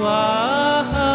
स्वाहा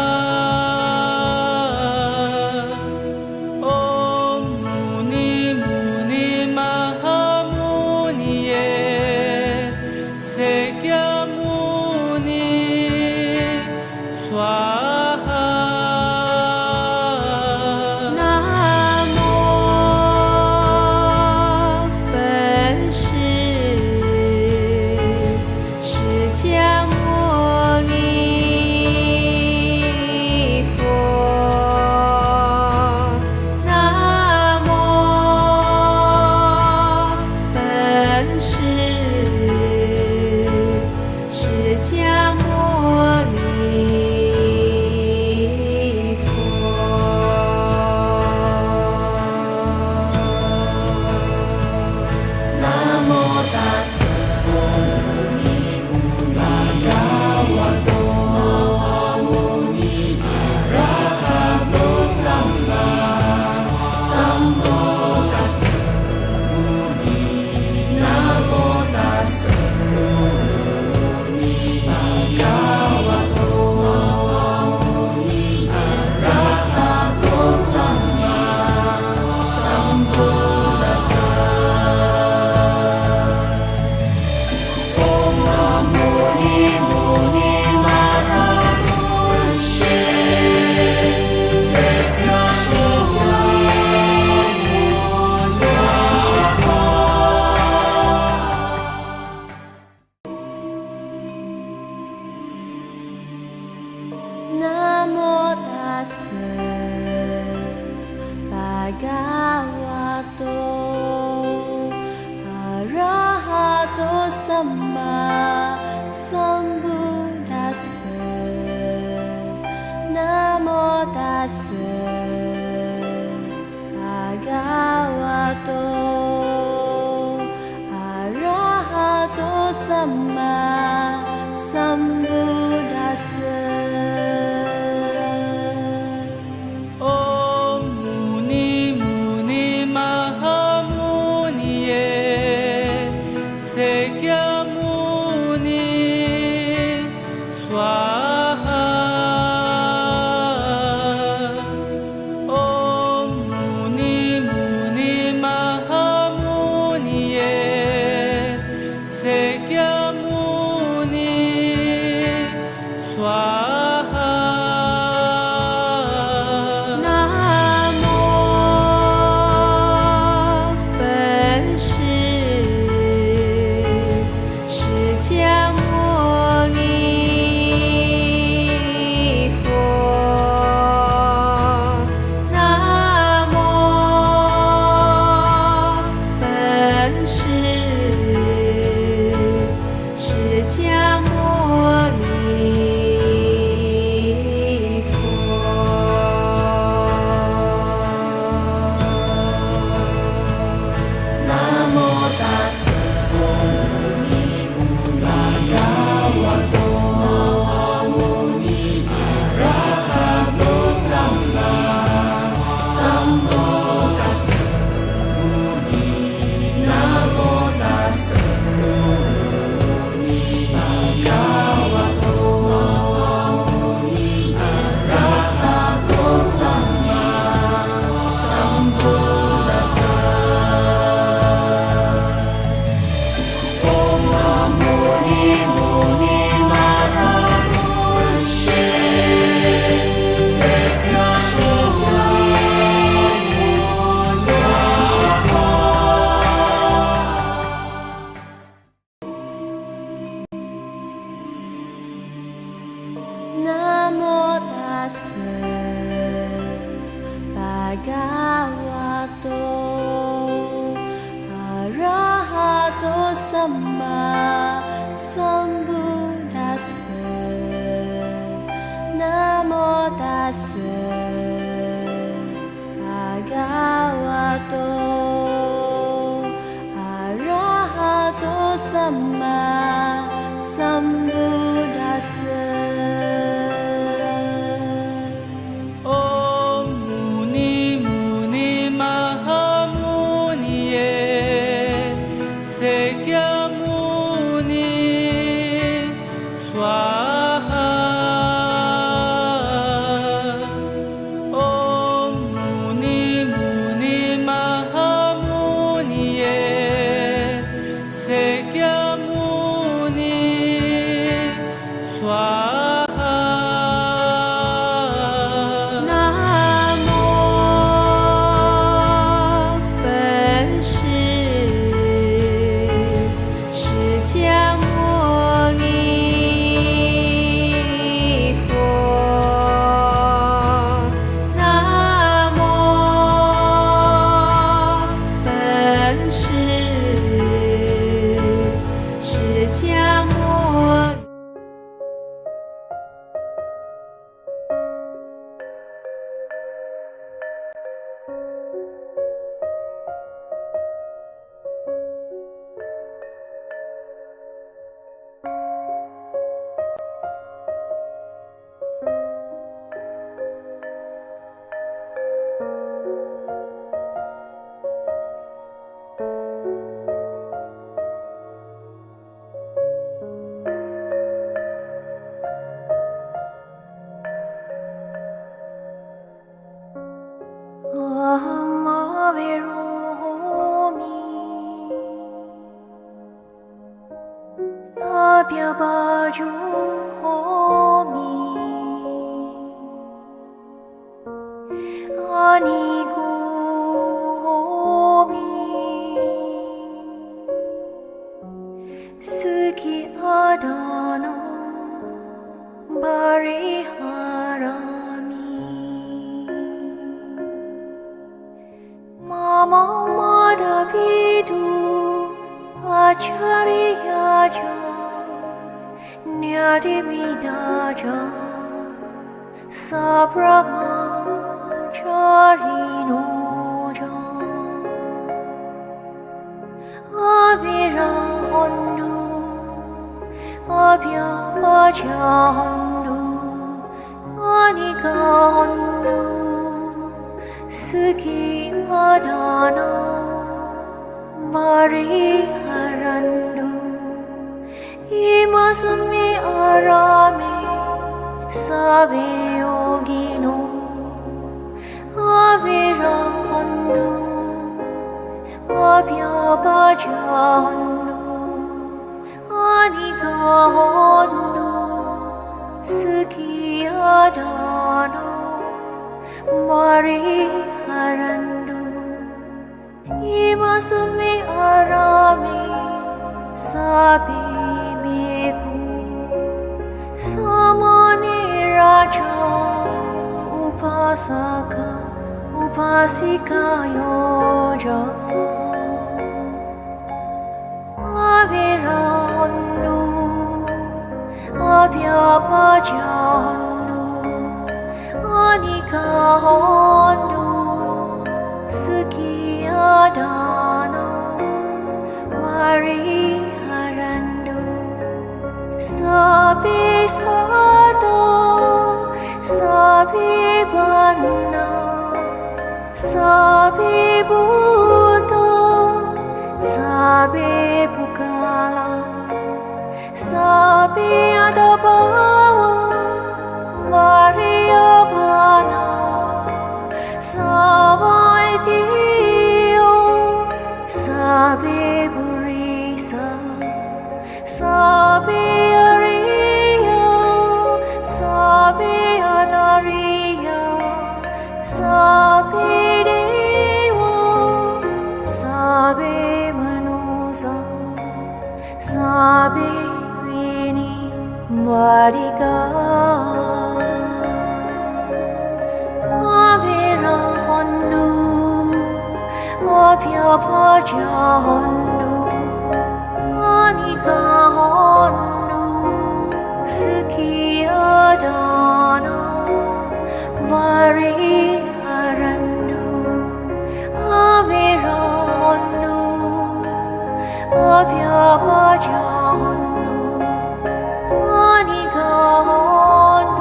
바주 호미 아니고 호미 스기하다나 바리하라미 마마마다비두 아차리야자 냐디미다자 사브라마차리노자 아비라혼두 아비아바자혼두 아니가혼두 스기하다나 바리하란두 이마스미 아라미 사베요기노 아비라혼두 아비아바자혼두 아니가혼두 스기하다나 바리하란두 이마스미 아라미 사비비구 사마니라자 우파사카 우파시카요자 아비라혼두 아비아바자혼두 아니가혼두 스기하다나 바리하란두 사비사도 사비반나 사비부도 사비부칼라 사비아다바와 마리아바나 사바이디오 사비부리사 사비아리야 사비아나리야 사비데와 사비마누사 사비위니 마리가 아비라혼두 아비아바자혼두 아니가혼두 스기하다나 바리하란두 아비라혼두 아비아바자혼두 아니가혼두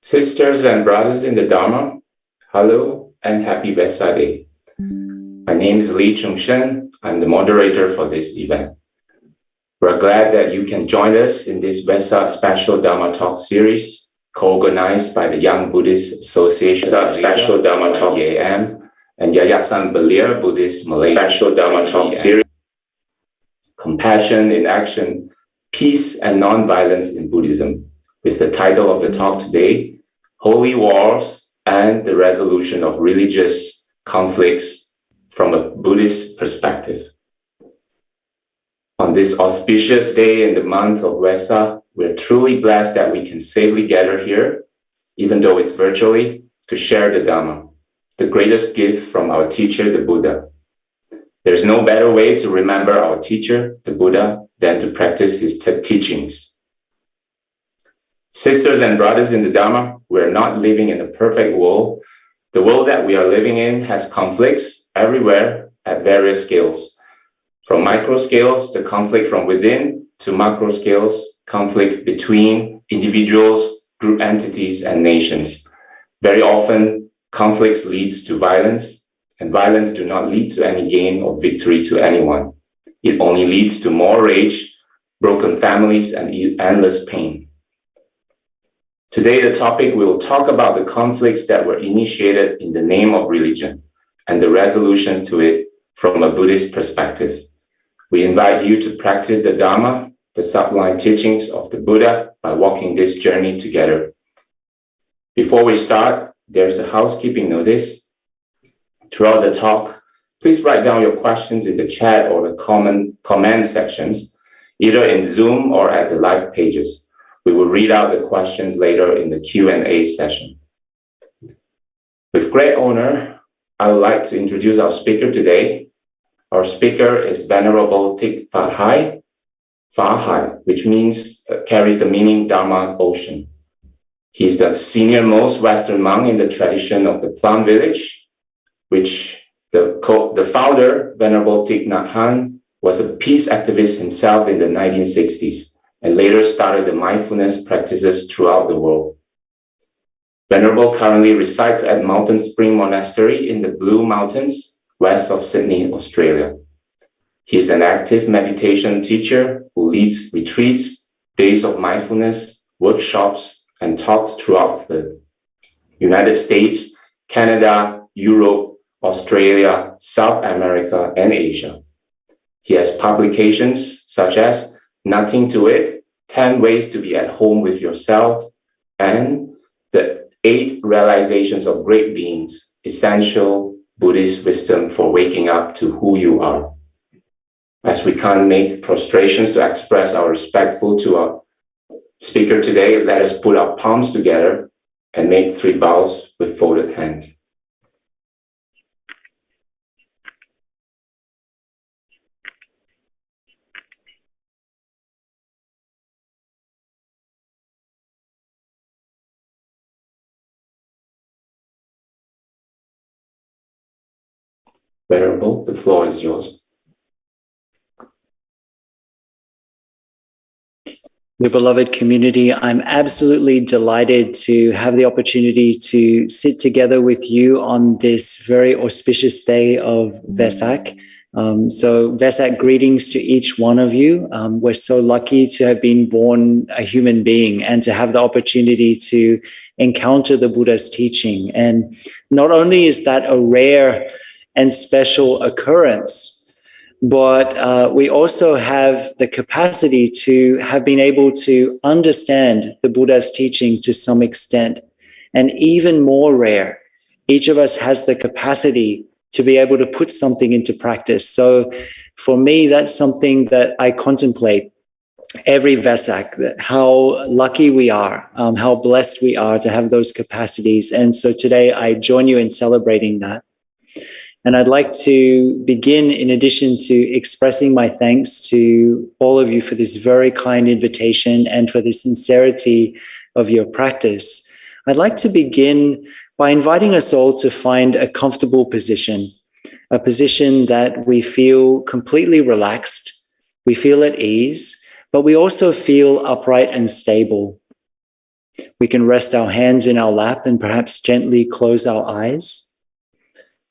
Sisters and brothers in the Dharma, hello and happy Vesak Day. My name is Lee Chung-shen. I'm the moderator for this event. We're glad that you can join us in this Vesak special Dharma talk series co-organized by the Young Buddhist Association Vesak Special Dharma Talk YAM and Yayasan Belia Buddhist Malaysia Special Dharma Talk series. Compassion in Action, Peace and Non-Violence in Buddhism, with the title of the talk today, Holy Wars and the Resolution of Religious Conflicts from a Buddhist Perspective. On this auspicious day in the month of Vesak, we're truly blessed that we can safely gather here, even though it's virtually, to share the Dharma, the greatest gift from our teacher, the Buddha. There's no better way to remember our teacher, the Buddha, than to practice his teachings. Sisters and brothers in the Dharma, we're not living in a perfect world. The world that we are living in has conflicts everywhere at various scales. From micro scales, the conflict from within, to macro scales, conflict between individuals, group entities, and nations. Very often, conflicts leads to violence, and violence do not lead to any gain or victory to anyone. It only leads to more rage, broken families, and endless pain. Today, the topic we will talk about the conflicts that were initiated in the name of religion and the resolutions to it from a Buddhist perspective. We invite you to practice the Dharma, the sublime teachings of the Buddha, by walking this journey together. Before we start, there's a housekeeping notice. Throughout the talk, please write down your questions in the chat or the comment sections, either in Zoom or at the live pages. We will read out the questions later in the Q&A session. With great honor, I would like to introduce our speaker today. Our speaker is Venerable Thich Phap, which means carries the meaning Dharma ocean. He's the seniormost Western monk in the tradition of the Plum Village, which the founder, Venerable Thich Nhat Hanh, was a peace activist himself in the 1960s and later started the mindfulness practices throughout the world. Venerable currently resides at Mountain Spring Monastery in the Blue Mountains, west of Sydney, Australia. He is an active meditation teacher who leads retreats, days of mindfulness, workshops, and talks throughout the United States, Canada, Europe, Australia, South America, and Asia. He has publications such as Nothing to It, 10 Ways to Be at Home with Yourself, and the 8 Realizations of Great Beings, Essential Buddhist Wisdom for Waking Up to Who You Are. As we can't make prostrations to express our respect to our speaker today, let us put our palms together and make 3 bows with folded hands. Venerable, the floor is yours. Your beloved community, I'm absolutely delighted to have the opportunity to sit together with you on this very auspicious day of Vesak. So Vesak greetings to each one of you. We're so lucky to have been born a human being and to have the opportunity to encounter the Buddha's teaching. And not only is that a rare and special occurrence, but we also have the capacity to have been able to understand the Buddha's teaching to some extent. And even more rare, each of us has the capacity to be able to put something into practice. So for me, that's something that I contemplate every Vesak, that how lucky we are, how blessed we are to have those capacities. And so today I join you in celebrating that. And I'd like to begin, in addition to expressing my thanks to all of you for this very kind invitation and for the sincerity of your practice, I'd like to begin by inviting us all to find a comfortable position, a position that we feel completely relaxed, we feel at ease, but we also feel upright and stable. We can rest our hands in our lap and perhaps gently close our eyes.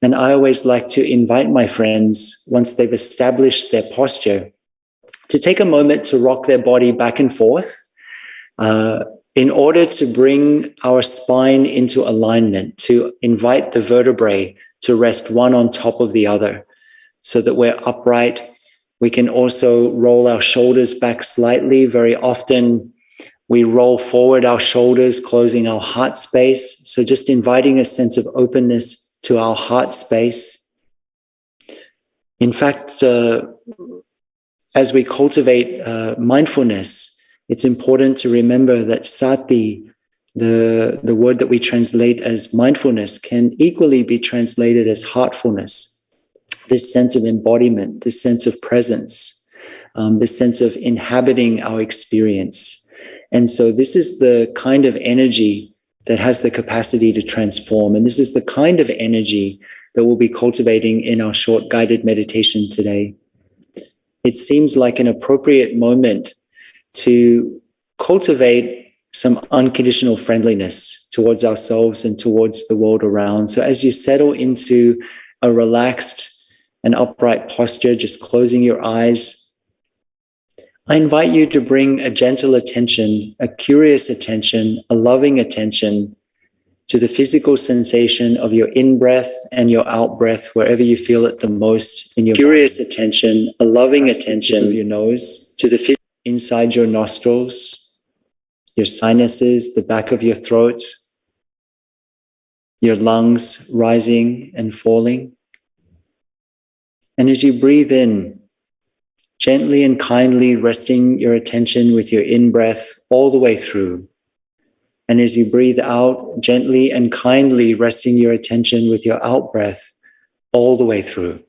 And I always like to invite my friends, once they've established their posture, to take a moment to rock their body back and forth in order to bring our spine into alignment, to invite the vertebrae to rest one on top of the other so that we're upright. We can also roll our shoulders back slightly. Very often we roll forward our shoulders, closing our heart space. So just inviting a sense of openness to our heart space. In fact, as we cultivate mindfulness, it's important to remember that sati, the word that we translate as mindfulness, can equally be translated as heartfulness. This sense of embodiment, this sense of presence, this sense of inhabiting our experience. And so this is the kind of energy that has the capacity to transform. And this is the kind of energy that we'll be cultivating in our short guided meditation today. It seems like an appropriate moment to cultivate some unconditional friendliness towards ourselves and towards the world around. So as you settle into a relaxed and upright posture, just closing your eyes, I invite you to bring a gentle attention, a curious attention, a loving attention to the physical sensation of your in-breath and your out-breath, wherever you feel it the most in your curious body. Attention, a loving attention of your nose to the inside your nostrils, your sinuses, the back of your throat, your lungs rising and falling. And as you breathe in, gently and kindly resting your attention with your in-breath all the way through. And as you breathe out, gently and kindly resting your attention with your out-breath all the way through.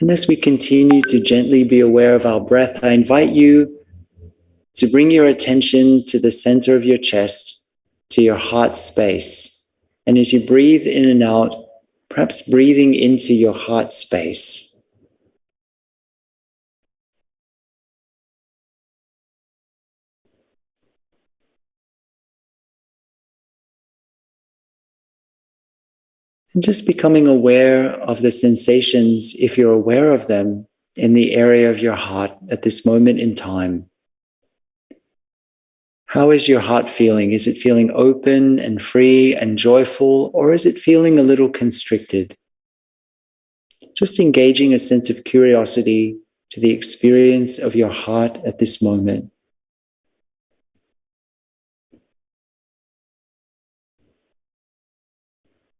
And as we continue to gently be aware of our breath, I invite you to bring your attention to the center of your chest, to your heart space. And as you breathe in and out, perhaps breathing into your heart space. And just becoming aware of the sensations, if you're aware of them, in the area of your heart at this moment in time. How is your heart feeling? Is it feeling open and free and joyful, or is it feeling a little constricted? Just engaging a sense of curiosity to the experience of your heart at this moment.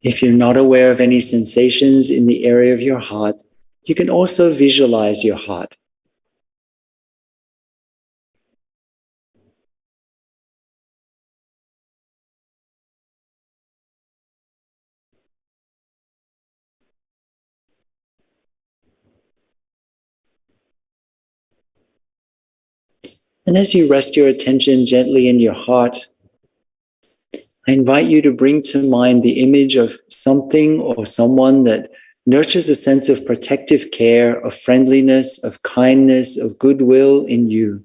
If you're not aware of any sensations in the area of your heart, you can also visualize your heart. And as you rest your attention gently in your heart, I invite you to bring to mind the image of something or someone that nurtures a sense of protective care, of friendliness, of kindness, of goodwill in you.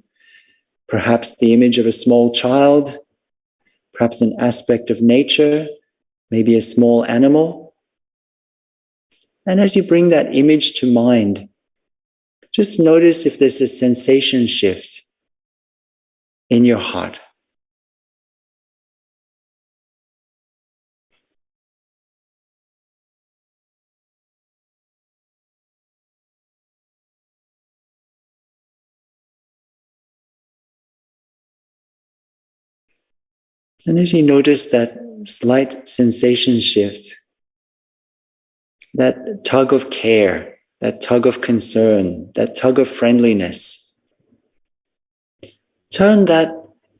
Perhaps the image of a small child, perhaps an aspect of nature, maybe a small animal. And as you bring that image to mind, just notice if there's a sensation shift in your heart. And as you notice that slight sensation shift, that tug of care, that tug of concern, that tug of friendliness, turn that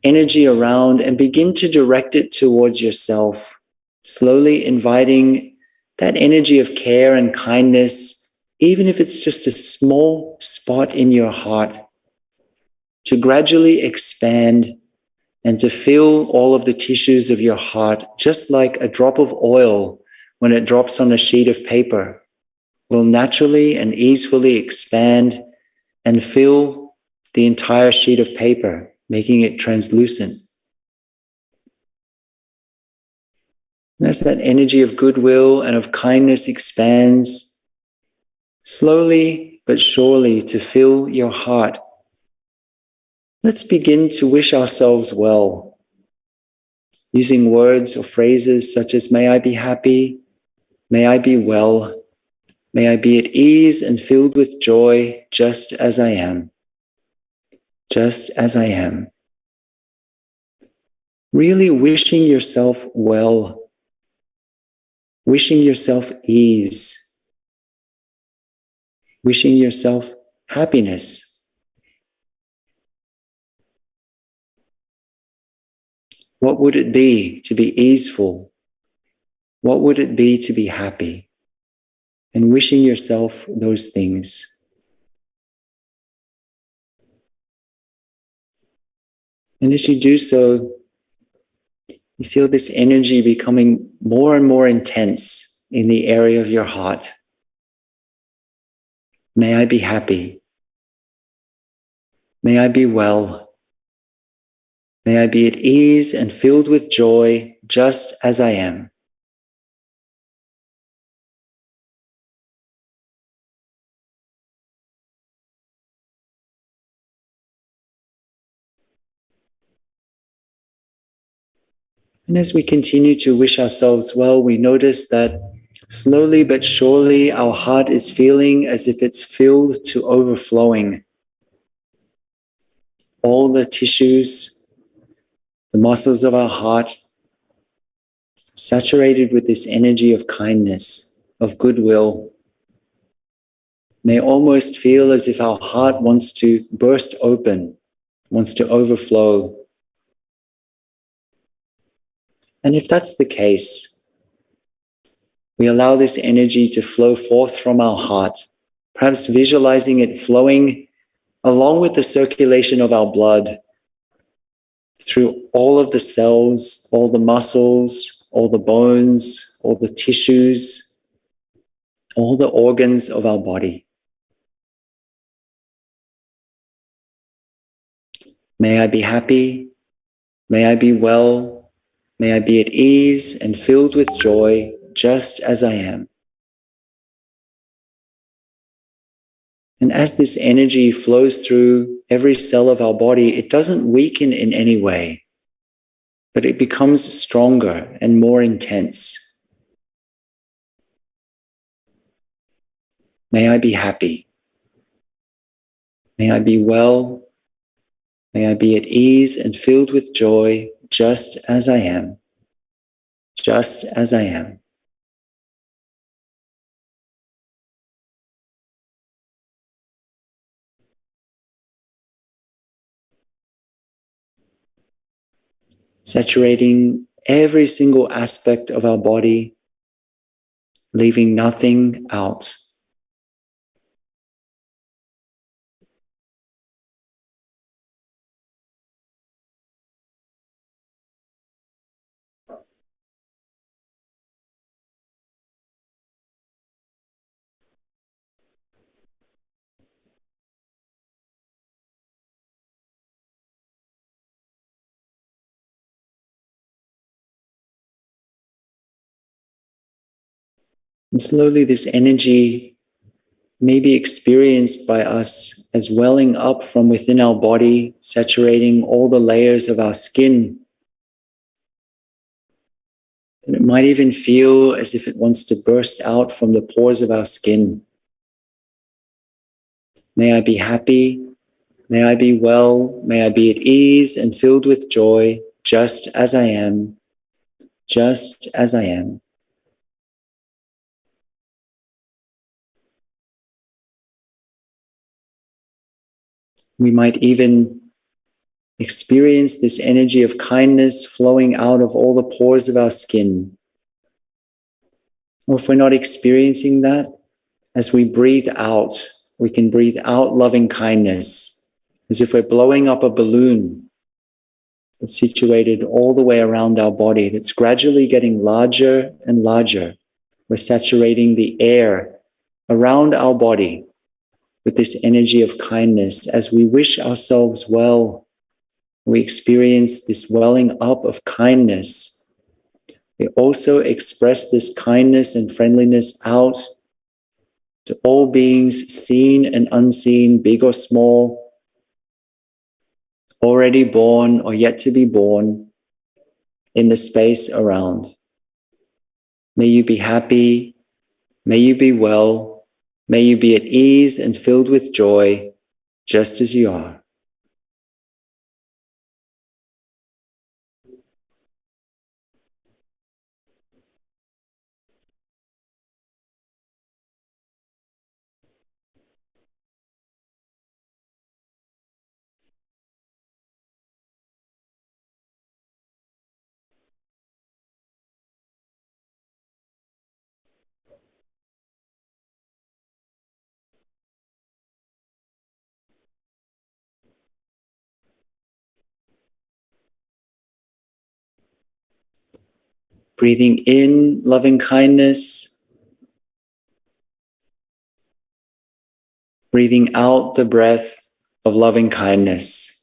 energy around and begin to direct it towards yourself, slowly inviting that energy of care and kindness, even if it's just a small spot in your heart, to gradually expand and to fill all of the tissues of your heart, just like a drop of oil when it drops on a sheet of paper, will naturally and easily expand and fill the entire sheet of paper, making it translucent. And as that energy of goodwill and of kindness expands, slowly but surely to fill your heart, let's begin to wish ourselves well, using words or phrases such as, may I be happy, may I be well, may I be at ease and filled with joy just as I am, just as I am. Really wishing yourself well, wishing yourself ease, wishing yourself happiness. What would it be to be easeful? What would it be to be happy? And wishing yourself those things. And as you do so, you feel this energy becoming more and more intense in the area of your heart. May I be happy. May I be well. May I be at ease and filled with joy just as I am. And as we continue to wish ourselves well, we notice that slowly but surely our heart is feeling as if it's filled to overflowing. All the tissues, the muscles of our heart, saturated with this energy of kindness, of goodwill, may almost feel as if our heart wants to burst open, wants to overflow. And if that's the case, we allow this energy to flow forth from our heart, perhaps visualizing it flowing along with the circulation of our blood through all of the cells, all the muscles, all the bones, all the tissues, all the organs of our body. May I be happy. May I be well. May I be at ease and filled with joy just as I am. And as this energy flows through every cell of our body, it doesn't weaken in any way, but it becomes stronger and more intense. May I be happy. May I be well. May I be at ease and filled with joy just as I am. Just as I am. Saturating every single aspect of our body, leaving nothing out. And slowly this energy may be experienced by us as welling up from within our body, saturating all the layers of our skin. And it might even feel as if it wants to burst out from the pores of our skin. May I be happy. May I be well. May I be at ease and filled with joy, just as I am, just as I am. We might even experience this energy of kindness flowing out of all the pores of our skin. Or if we're not experiencing that, as we breathe out, we can breathe out loving kindness, as if we're blowing up a balloon that's situated all the way around our body, that's gradually getting larger and larger. We're saturating the air around our body with this energy of kindness. As we wish ourselves well, we experience this welling up of kindness. We also express this kindness and friendliness out to all beings, seen and unseen, big or small, already born or yet to be born, in the space around. May you be happy, may you be well, may you be at ease and filled with joy, just as you are. Breathing in loving kindness, breathing out the breath of loving kindness.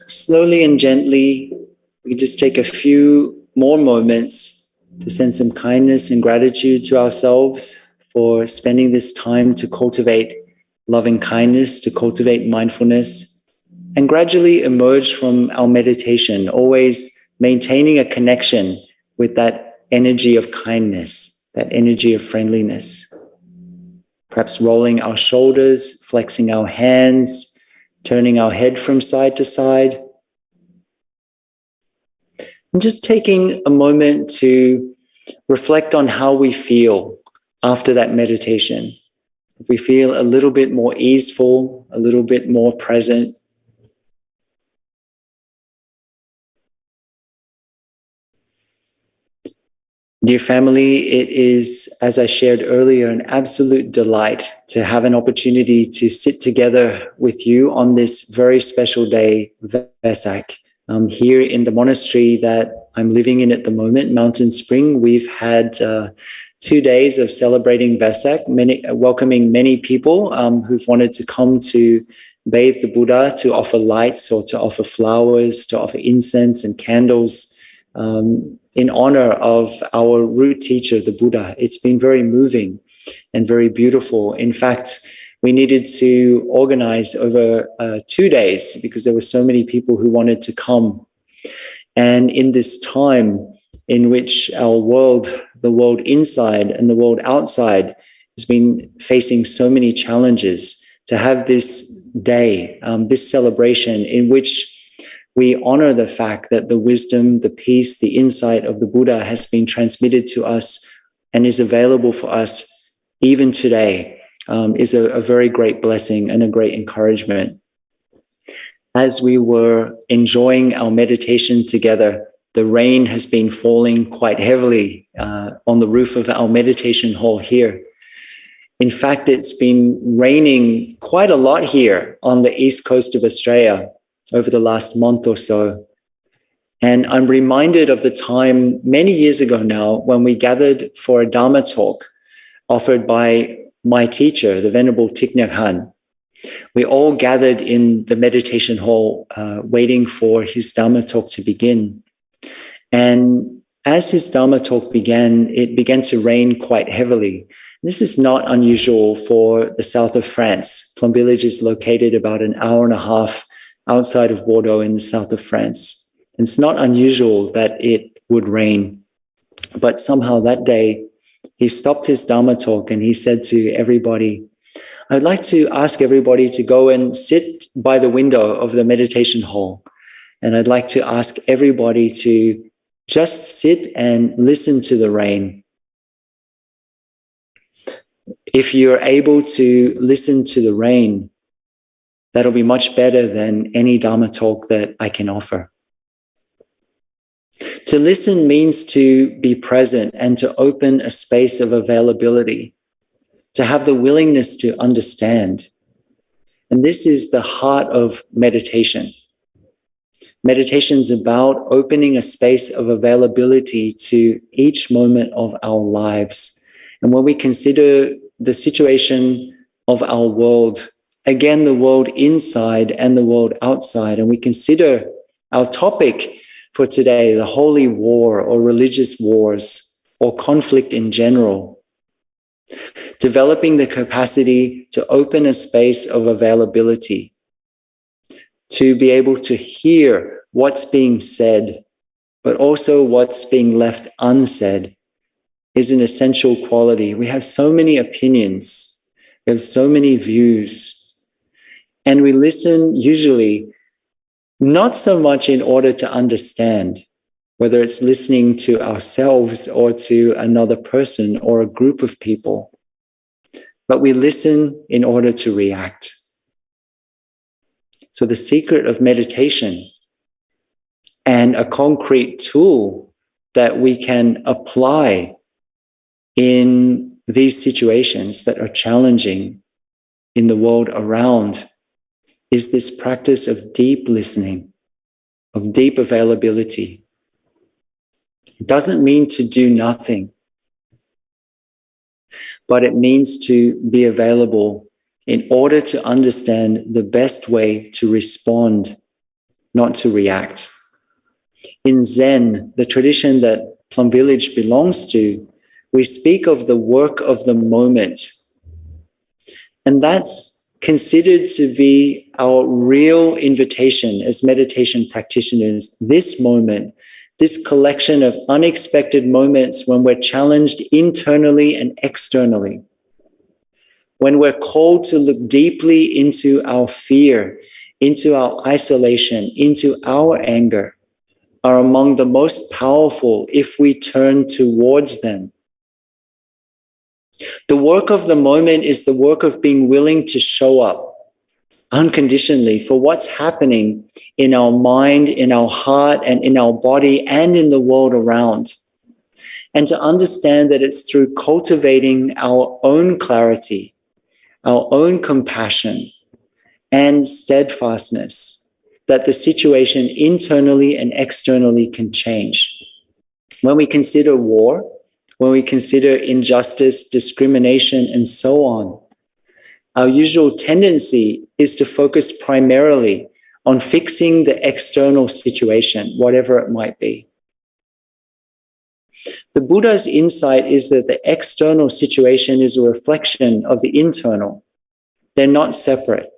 Slowly and gently, we can just take a few more moments to send some kindness and gratitude to ourselves for spending this time to cultivate loving kindness, to cultivate mindfulness, and gradually emerge from our meditation, always maintaining a connection with that energy of kindness, that energy of friendliness. Perhaps rolling our shoulders, flexing our hands, turning our head from side to side. And just taking a moment to reflect on how we feel after that meditation. If we feel a little bit more easeful, a little bit more present. Dear family, it is, as I shared earlier, an absolute delight to have an opportunity to sit together with you on this very special day, Vesak. Here in the monastery that I'm living in at the moment, Mountain Spring, we've had 2 days of celebrating Vesak, welcoming many people who've wanted to come to bathe the Buddha, to offer lights or to offer flowers, to offer incense and candles, in honor of our root teacher, the Buddha. It's been very moving and very beautiful. In fact, we needed to organize over 2 days because there were so many people who wanted to come. And in this time in which our world, the world inside and the world outside, has been facing so many challenges, to have this day, this celebration in which we honor the fact that the wisdom, the peace, the insight of the Buddha has been transmitted to us and is available for us even today, is a very great blessing and a great encouragement. As we were enjoying our meditation together, the rain has been falling quite heavily on the roof of our meditation hall here. In fact, it's been raining quite a lot here on the east coast of Australia over the last month or so. And I'm reminded of the time many years ago now when we gathered for a Dharma talk offered by my teacher, the Venerable Thich, we all gathered in the meditation hall waiting for his Dharma talk to begin. And as his Dharma talk began, it began to rain quite heavily. This is not unusual for the south of France. Plum Village is located about an hour and a half outside of Bordeaux in the south of France. And it's not unusual that it would rain. But somehow that day, he stopped his Dharma talk and he said to everybody, I'd like to ask everybody to go and sit by the window of the meditation hall. And I'd like to ask everybody to just sit and listen to the rain. If you're able to listen to the rain, that'll be much better than any Dharma talk that I can offer. To listen means to be present and to open a space of availability, to have the willingness to understand. And this is the heart of meditation. Meditation is about opening a space of availability to each moment of our lives. And when we consider the situation of our world, again, the world inside and the world outside, and we consider our topic for today, the holy war or religious wars or conflict in general, developing the capacity to open a space of availability, to be able to hear what's being said, but also what's being left unsaid, is an essential quality. We have so many opinions, we have so many views, and we listen usually not so much in order to understand, whether it's listening to ourselves or to another person or a group of people, but we listen in order to react. So the secret of meditation and a concrete tool that we can apply in these situations that are challenging in the world around is this practice of deep listening, of deep availability. It doesn't mean to do nothing, but it means to be available in order to understand the best way to respond, not to react. In Zen, the tradition that Plum Village belongs to, we speak of the work of the moment. And that's considered to be our real invitation as meditation practitioners. This moment, this collection of unexpected moments when we're challenged internally and externally, when we're called to look deeply into our fear, into our isolation, into our anger, are among the most powerful if we turn towards them. The work of the moment is the work of being willing to show up unconditionally for what's happening in our mind, in our heart, and in our body, and in the world around. And to understand that it's through cultivating our own clarity, our own compassion, and steadfastness that the situation internally and externally can change. When we consider war, when we consider injustice, discrimination, and so on, our usual tendency is to focus primarily on fixing the external situation, whatever it might be. The Buddha's insight is that the external situation is a reflection of the internal. They're not separate.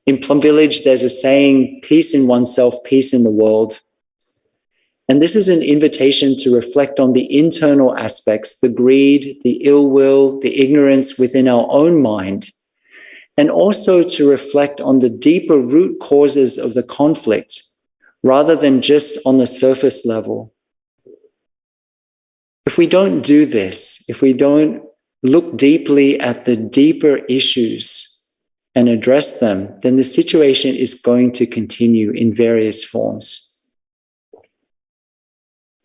In Plum Village, there's a saying, peace in oneself, peace in the world. And this is an invitation to reflect on the internal aspects, the greed, the ill will, the ignorance within our own mind, and also to reflect on the deeper root causes of the conflict, rather than just on the surface level. If we don't do this, if we don't look deeply at the deeper issues and address them, then the situation is going to continue in various forms.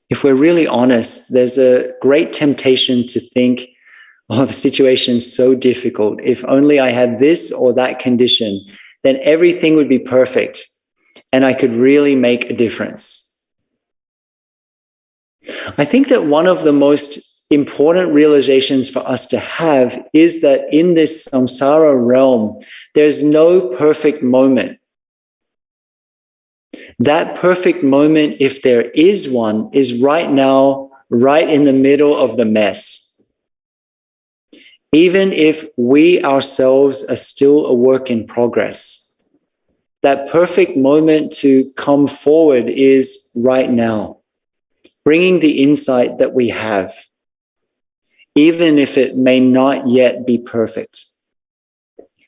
If we're really honest, there's a great temptation to think, oh, the situation's so difficult. If only I had this or that condition, then everything would be perfect and I could really make a difference. I think that one of the most important realizations for us to have is that in this samsara realm, there's no perfect moment. That perfect moment, if there is one, is right now, right in the middle of the mess. Even if we ourselves are still a work in progress, that perfect moment to come forward is right now, bringing the insight that we have, even if it may not yet be perfect.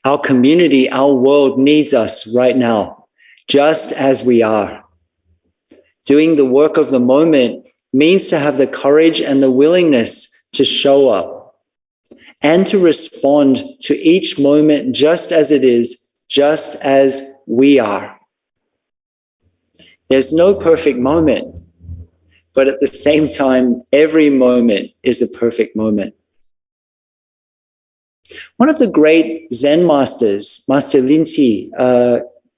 Our community, our world needs us right now, just as we are. Doing the work of the moment means to have the courage and the willingness to show up and to respond to each moment just as it is, just as we are. There's no perfect moment, but at the same time, every moment is a perfect moment. One of the great Zen masters, Master Linzi,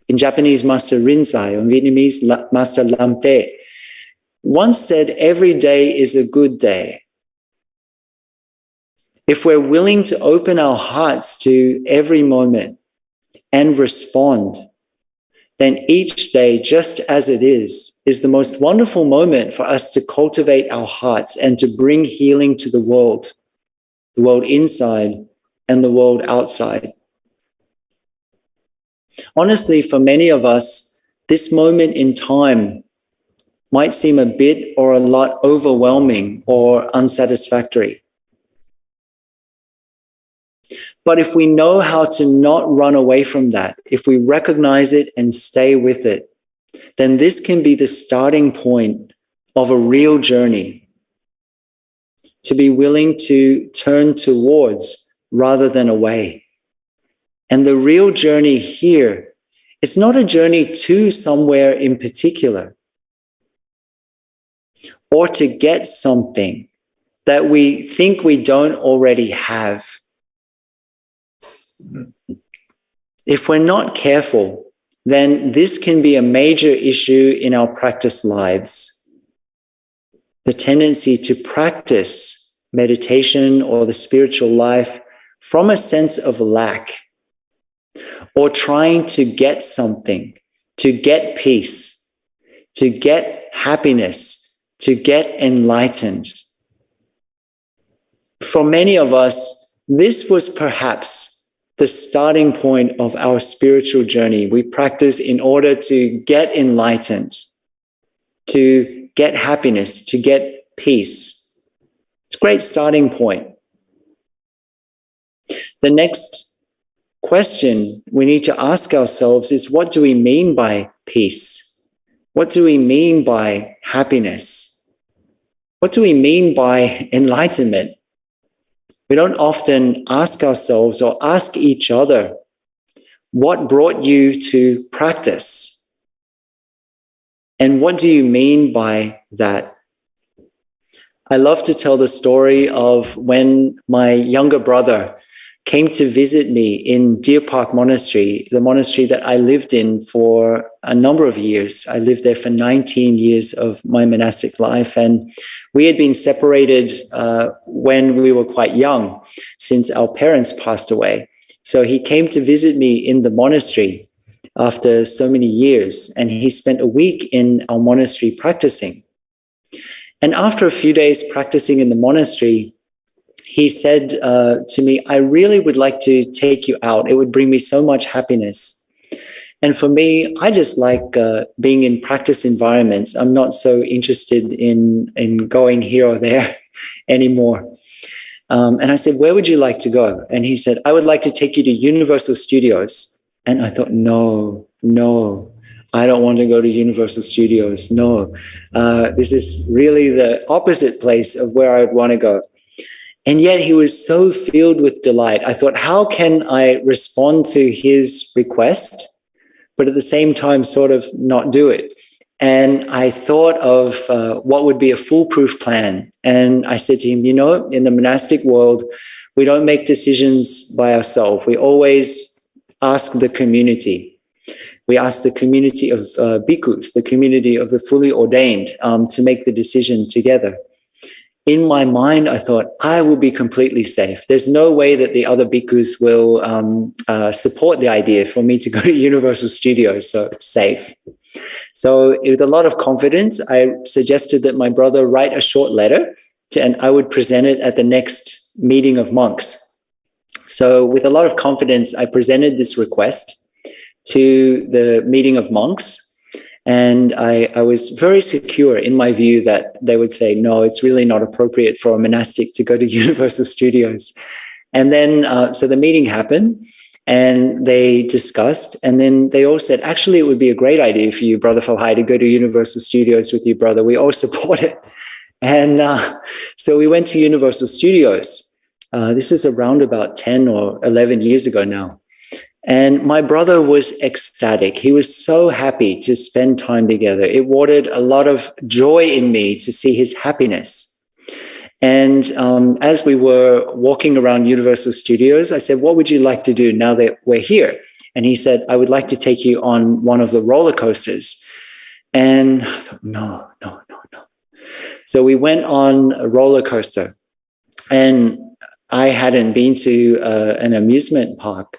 in Japanese, Master Rinzai, or Vietnamese, Master Lam Te, once said, every day is a good day. If we're willing to open our hearts to every moment and respond, then each day, just as it is the most wonderful moment for us to cultivate our hearts and to bring healing to the world inside and the world outside. Honestly, for many of us, this moment in time might seem a bit or a lot overwhelming or unsatisfactory. But if we know how to not run away from that, if we recognize it and stay with it, then this can be the starting point of a real journey. To be willing to turn towards rather than away. And the real journey here is not a journey to somewhere in particular, or to get something that we think we don't already have. If we're not careful, then this can be a major issue in our practice lives. The tendency to practice meditation or the spiritual life from a sense of lack, or trying to get something, to get peace, to get happiness, to get enlightened. For many of us, this was perhaps the starting point of our spiritual journey. We practice in order to get enlightened, to get happiness, to get peace. It's a great starting point. The next question we need to ask ourselves is, what do we mean by peace? What do we mean by happiness? What do we mean by enlightenment? We don't often ask ourselves or ask each other, what brought you to practice? And what do you mean by that? I love to tell the story of when my younger brother came to visit me in Deer Park Monastery, the monastery that I lived in for a number of years. I lived there for 19 years of my monastic life, and we had been separated when we were quite young, since our parents passed away. So he came to visit me in the monastery after so many years, and he spent a week in our monastery practicing. And after a few days practicing in the monastery, he said to me, I really would like to take you out. It would bring me so much happiness. And for me, I just like being in practice environments. I'm not so interested in going here or there anymore. And I said, where would you like to go? And he said, I would like to take you to Universal Studios. And I thought, no, I don't want to go to Universal Studios. No, this is really the opposite place of where I would want to go. And yet he was so filled with delight. I thought, how can I respond to his request, but at the same time sort of not do it? And I thought of what would be a foolproof plan. And I said to him, you know, in the monastic world, we don't make decisions by ourselves. We always ask the community. We ask the community of bhikkhus, the community of the fully ordained, to make the decision together. in my mind, I thought, I will be completely safe. There's no way that the other bhikkhus will support the idea for me to go to Universal Studios, so safe. So with a lot of confidence, I suggested that my brother write a short letter and I would present it at the next meeting of monks. So with a lot of confidence, I presented this request to the meeting of monks. And I was very secure in my view that they would say, no, it's really not appropriate for a monastic to go to Universal Studios. And then, so the meeting happened and they discussed, and then they all said, actually, it would be a great idea for you, Brother Phap, to go to Universal Studios with your brother. We all support it. And so we went to Universal Studios. This is around about 10 or 11 years ago now. And my brother was ecstatic. He was so happy to spend time together. It watered a lot of joy in me to see his happiness. And as we were walking around Universal Studios, I said, what would you like to do now that we're here? And he said, I would like to take you on one of the roller coasters. And I thought, no. So we went on a roller coaster. And I hadn't been to an amusement park.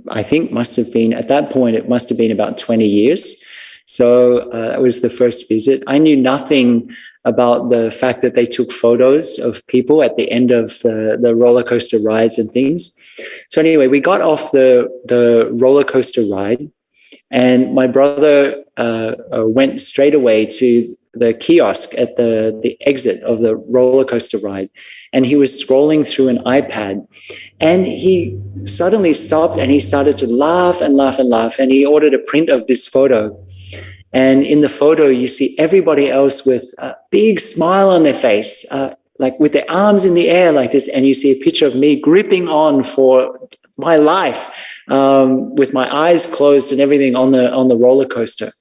I think must have been, at that point, it must have been about 20 years. So that was the first visit. I knew nothing about the fact that they took photos of people at the end of the roller coaster rides and things. So anyway, we got off the roller coaster ride, and my brother went straight away to the kiosk at the exit of the roller coaster ride. And he was scrolling through an iPad, and he suddenly stopped and he started to laugh and laugh and laugh. And he ordered a print of this photo. And in the photo, you see everybody else with a big smile on their face, like with their arms in the air like this. And you see a picture of me gripping on for my life, with my eyes closed and everything on the roller coaster.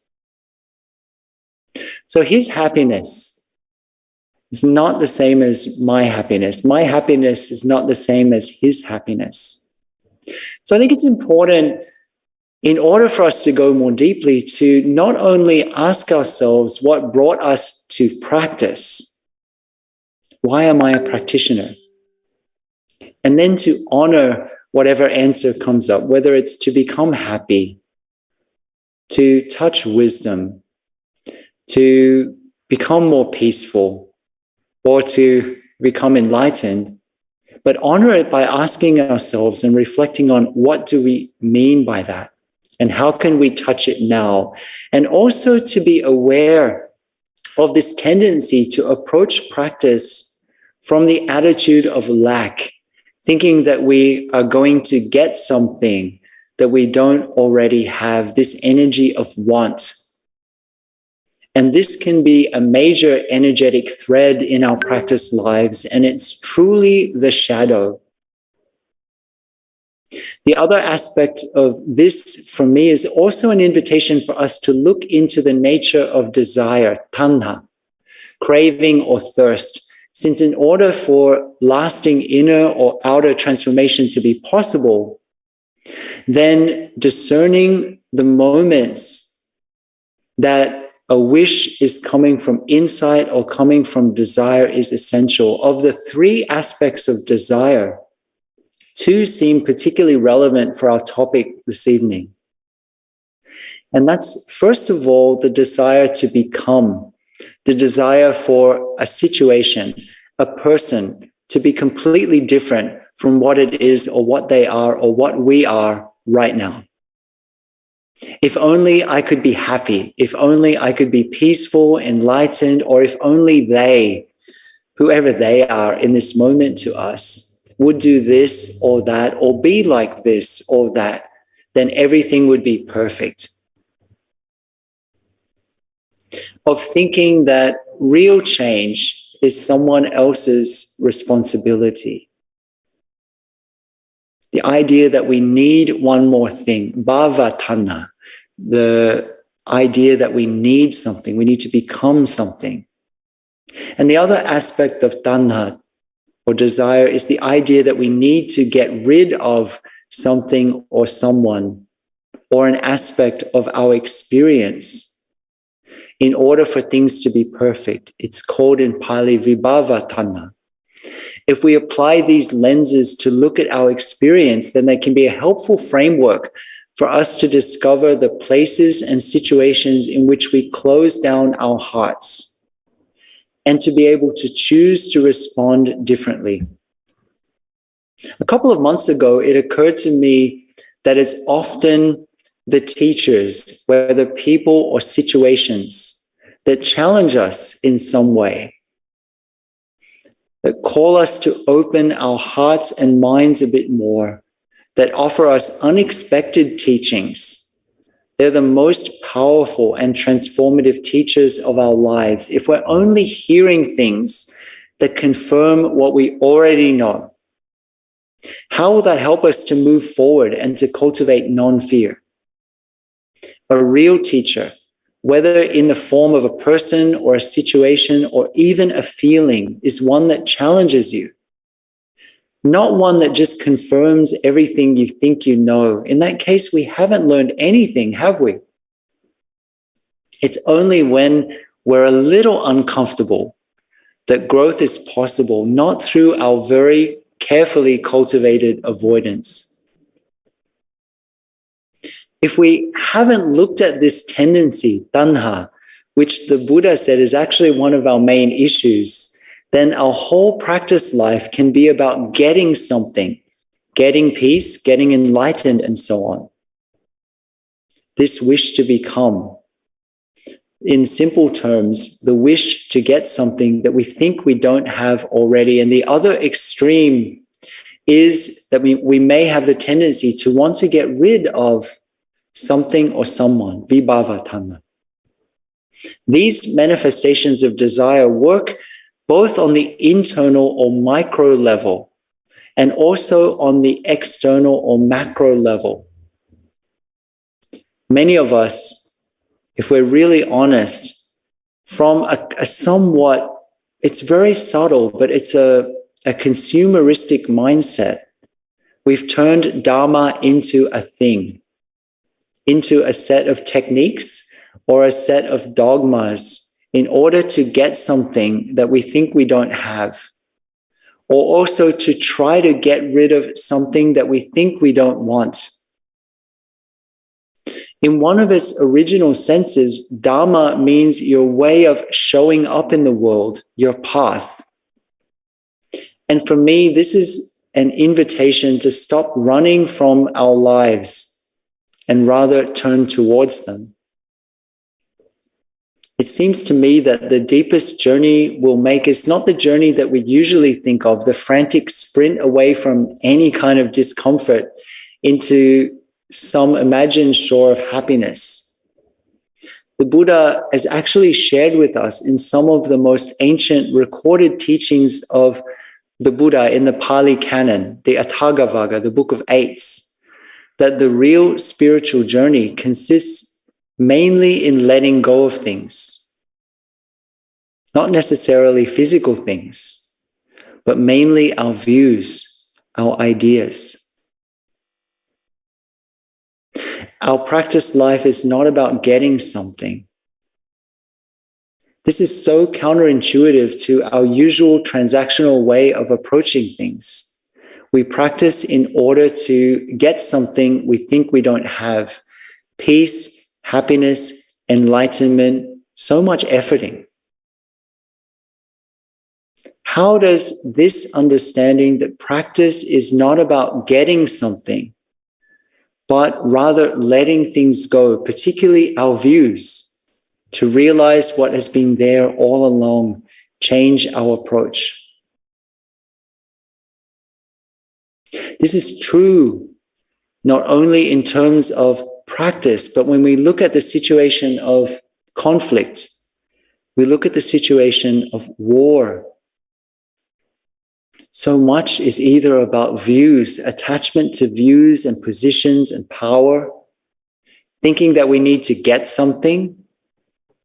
So his happiness is not the same as my happiness. My happiness is not the same as his happiness. So I think it's important, in order for us to go more deeply, to not only ask ourselves what brought us to practice. Why am I a practitioner? And then to honor whatever answer comes up, whether it's to become happy, to touch wisdom, to become more peaceful, or to become enlightened, but honor it by asking ourselves and reflecting on what do we mean by that, and how can we touch it now? And also to be aware of this tendency to approach practice from the attitude of lack, thinking that we are going to get something that we don't already have, this energy of want. And this can be a major energetic thread in our practice lives, and it's truly the shadow. The other aspect of this, for me, is also an invitation for us to look into the nature of desire, tanha, craving or thirst, since in order for lasting inner or outer transformation to be possible, then discerning the moments that a wish is coming from insight or coming from desire is essential. Of the three aspects of desire, two seem particularly relevant for our topic this evening. And that's, first of all, the desire to become, the desire for a situation, a person, to be completely different from what it is or what they are or what we are right now. If only I could be happy, if only I could be peaceful, enlightened, or if only they, whoever they are in this moment to us, would do this or that, or be like this or that, then everything would be perfect. Of thinking that real change is someone else's responsibility. The idea that we need one more thing, bhavatana, the idea that we need something, we need to become something. And the other aspect of tanha, or desire, is the idea that we need to get rid of something or someone, or an aspect of our experience, in order for things to be perfect. It's called in Pali vibhava tanha. If we apply these lenses to look at our experience, then they can be a helpful framework for us to discover the places and situations in which we close down our hearts and to be able to choose to respond differently. A couple of months ago, it occurred to me that it's often the teachers, whether people or situations, that challenge us in some way, that call us to open our hearts and minds a bit more, that offer us unexpected teachings. They're the most powerful and transformative teachers of our lives if we're only hearing things that confirm what we already know. How will that help us to move forward and to cultivate non-fear? A real teacher, whether in the form of a person or a situation or even a feeling, is one that challenges you. Not one that just confirms everything you think you know. In that case, we haven't learned anything, have we? It's only when we're a little uncomfortable that growth is possible, not through our very carefully cultivated avoidance. If we haven't looked at this tendency, tanha, which the Buddha said is actually one of our main issues, then our whole practice life can be about getting something, getting peace, getting enlightened, and so on. This wish to become. In simple terms, the wish to get something that we think we don't have already. And the other extreme is that we may have the tendency to want to get rid of something or someone, vibhava tanha. These manifestations of desire work both on the internal or micro level and also on the external or macro level. Many of us, if we're really honest, from a somewhat, it's very subtle, but it's a consumeristic mindset. We've turned Dharma into a thing, into a set of techniques or a set of dogmas in order to get something that we think we don't have, or also to try to get rid of something that we think we don't want. In one of its original senses, Dharma means your way of showing up in the world, your path. And for me, this is an invitation to stop running from our lives and rather turn towards them. It seems to me that the deepest journey we'll make is not the journey that we usually think of, the frantic sprint away from any kind of discomfort into some imagined shore of happiness. The Buddha has actually shared with us in some of the most ancient recorded teachings of the Buddha in the Pali Canon, the Atthagavagga, the Book of Eights, that the real spiritual journey consists mainly in letting go of things, not necessarily physical things, but mainly our views, our ideas. Our practice life is not about getting something. This is so counterintuitive to our usual transactional way of approaching things. We practice in order to get something we think we don't have. Peace, happiness, enlightenment, so much efforting. How does this understanding that practice is not about getting something, but rather letting things go, particularly our views, to realize what has been there all along, change our approach? This is true not only in terms of practice, but when we look at the situation of conflict, we look at the situation of war. So much is either about views, attachment to views and positions and power, thinking that we need to get something,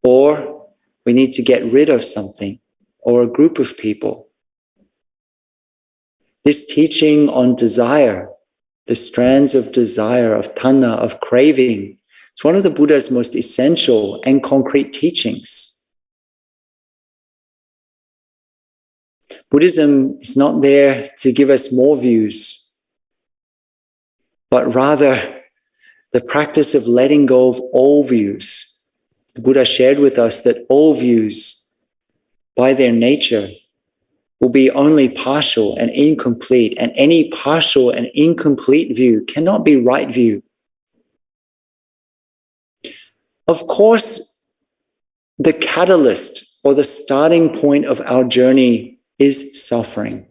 or we need to get rid of something or a group of people. This teaching on desire, the strands of desire, of tanha, of craving, It's one of the Buddha's most essential and concrete teachings. Buddhism is not there to give us more views, but rather the practice of letting go of all views. The Buddha shared with us that all views, by their nature, will be only partial and incomplete, and any partial and incomplete view cannot be right view. Of course, the catalyst or the starting point of our journey is suffering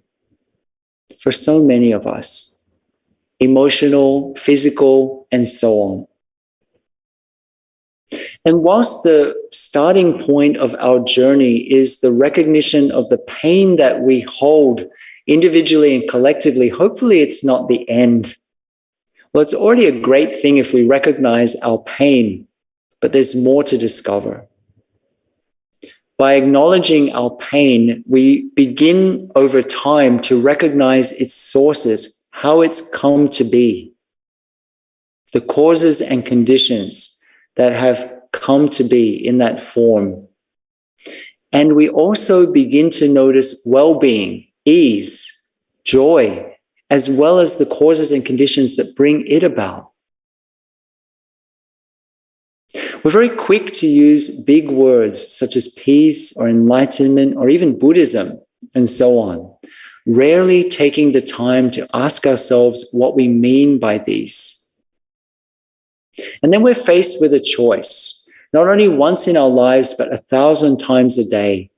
for so many of us, emotional, physical, and so on. And whilst the starting point of our journey is the recognition of the pain that we hold individually and collectively, hopefully it's not the end. Well, it's already a great thing if we recognize our pain, but there's more to discover. By acknowledging our pain, we begin over time to recognize its sources, how it's come to be, the causes and conditions that have come to be in that form. And we also begin to notice well-being, ease, joy, as well as the causes and conditions that bring it about. We're very quick to use big words such as peace or enlightenment or even Buddhism and so on, rarely taking the time to ask ourselves what we mean by these. And then we're faced with a choice, not only once in our lives, but 1,000 times a day.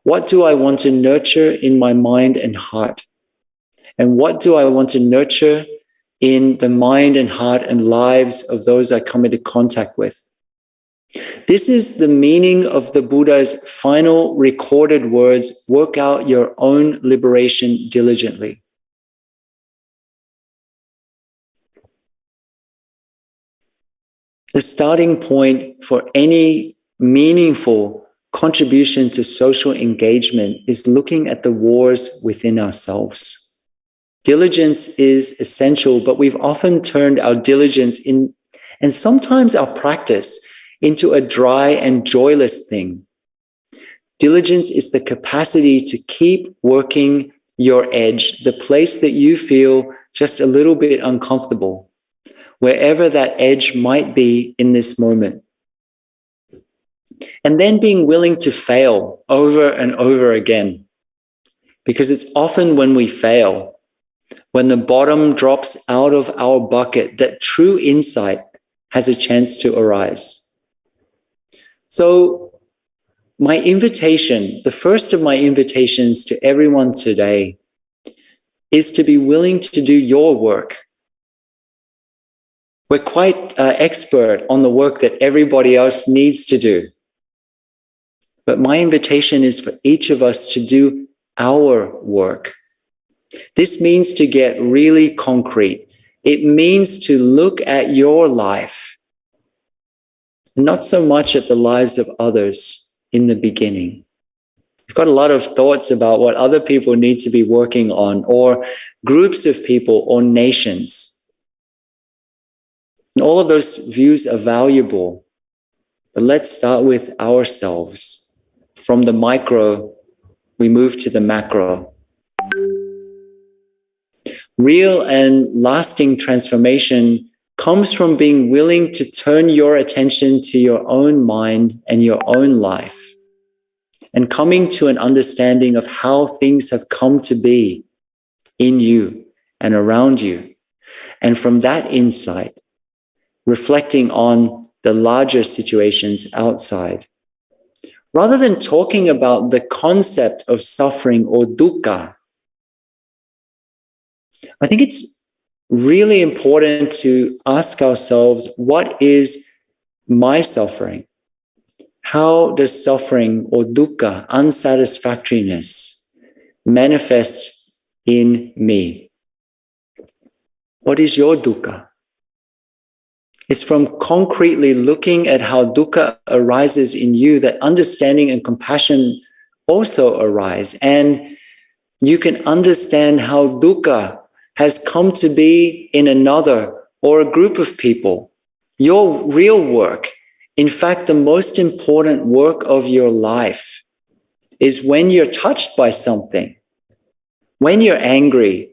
What do I want to nurture in my mind and heart? And what do I want to nurture in the mind and heart and lives of those I come into contact with? This is the meaning of the Buddha's final recorded words, work out your own liberation diligently. The starting point for any meaningful contribution to social engagement is looking at the wars within ourselves. Diligence is essential, but we've often turned our diligence in, and sometimes our practice, into a dry and joyless thing. Diligence is the capacity to keep working your edge, the place that you feel just a little bit uncomfortable, wherever that edge might be in this moment. And then being willing to fail over and over again, because it's often when we fail, when the bottom drops out of our bucket, that true insight has a chance to arise. So my invitation, the first of my invitations to everyone today, is to be willing to do your work. We're quite expert on the work that everybody else needs to do. But my invitation is for each of us to do our work. This means to get really concrete. It means to look at your life, not so much at the lives of others in the beginning. We've got a lot of thoughts about what other people need to be working on, or groups of people or nations. And all of those views are valuable. But let's start with ourselves. From the micro, we move to the macro. Real and lasting transformation comes from being willing to turn your attention to your own mind and your own life, and coming to an understanding of how things have come to be in you and around you. And from that insight, reflecting on the larger situations outside. Rather than talking about the concept of suffering or dukkha, I think it's really important to ask ourselves, what is my suffering? How does suffering or dukkha, unsatisfactoriness, manifest in me? What is your dukkha? It's from concretely looking at how dukkha arises in you that understanding and compassion also arise. And you can understand how dukkha has come to be in another or a group of people Your real work, in fact, the most important work of your life, is when you're touched by something, when you're angry,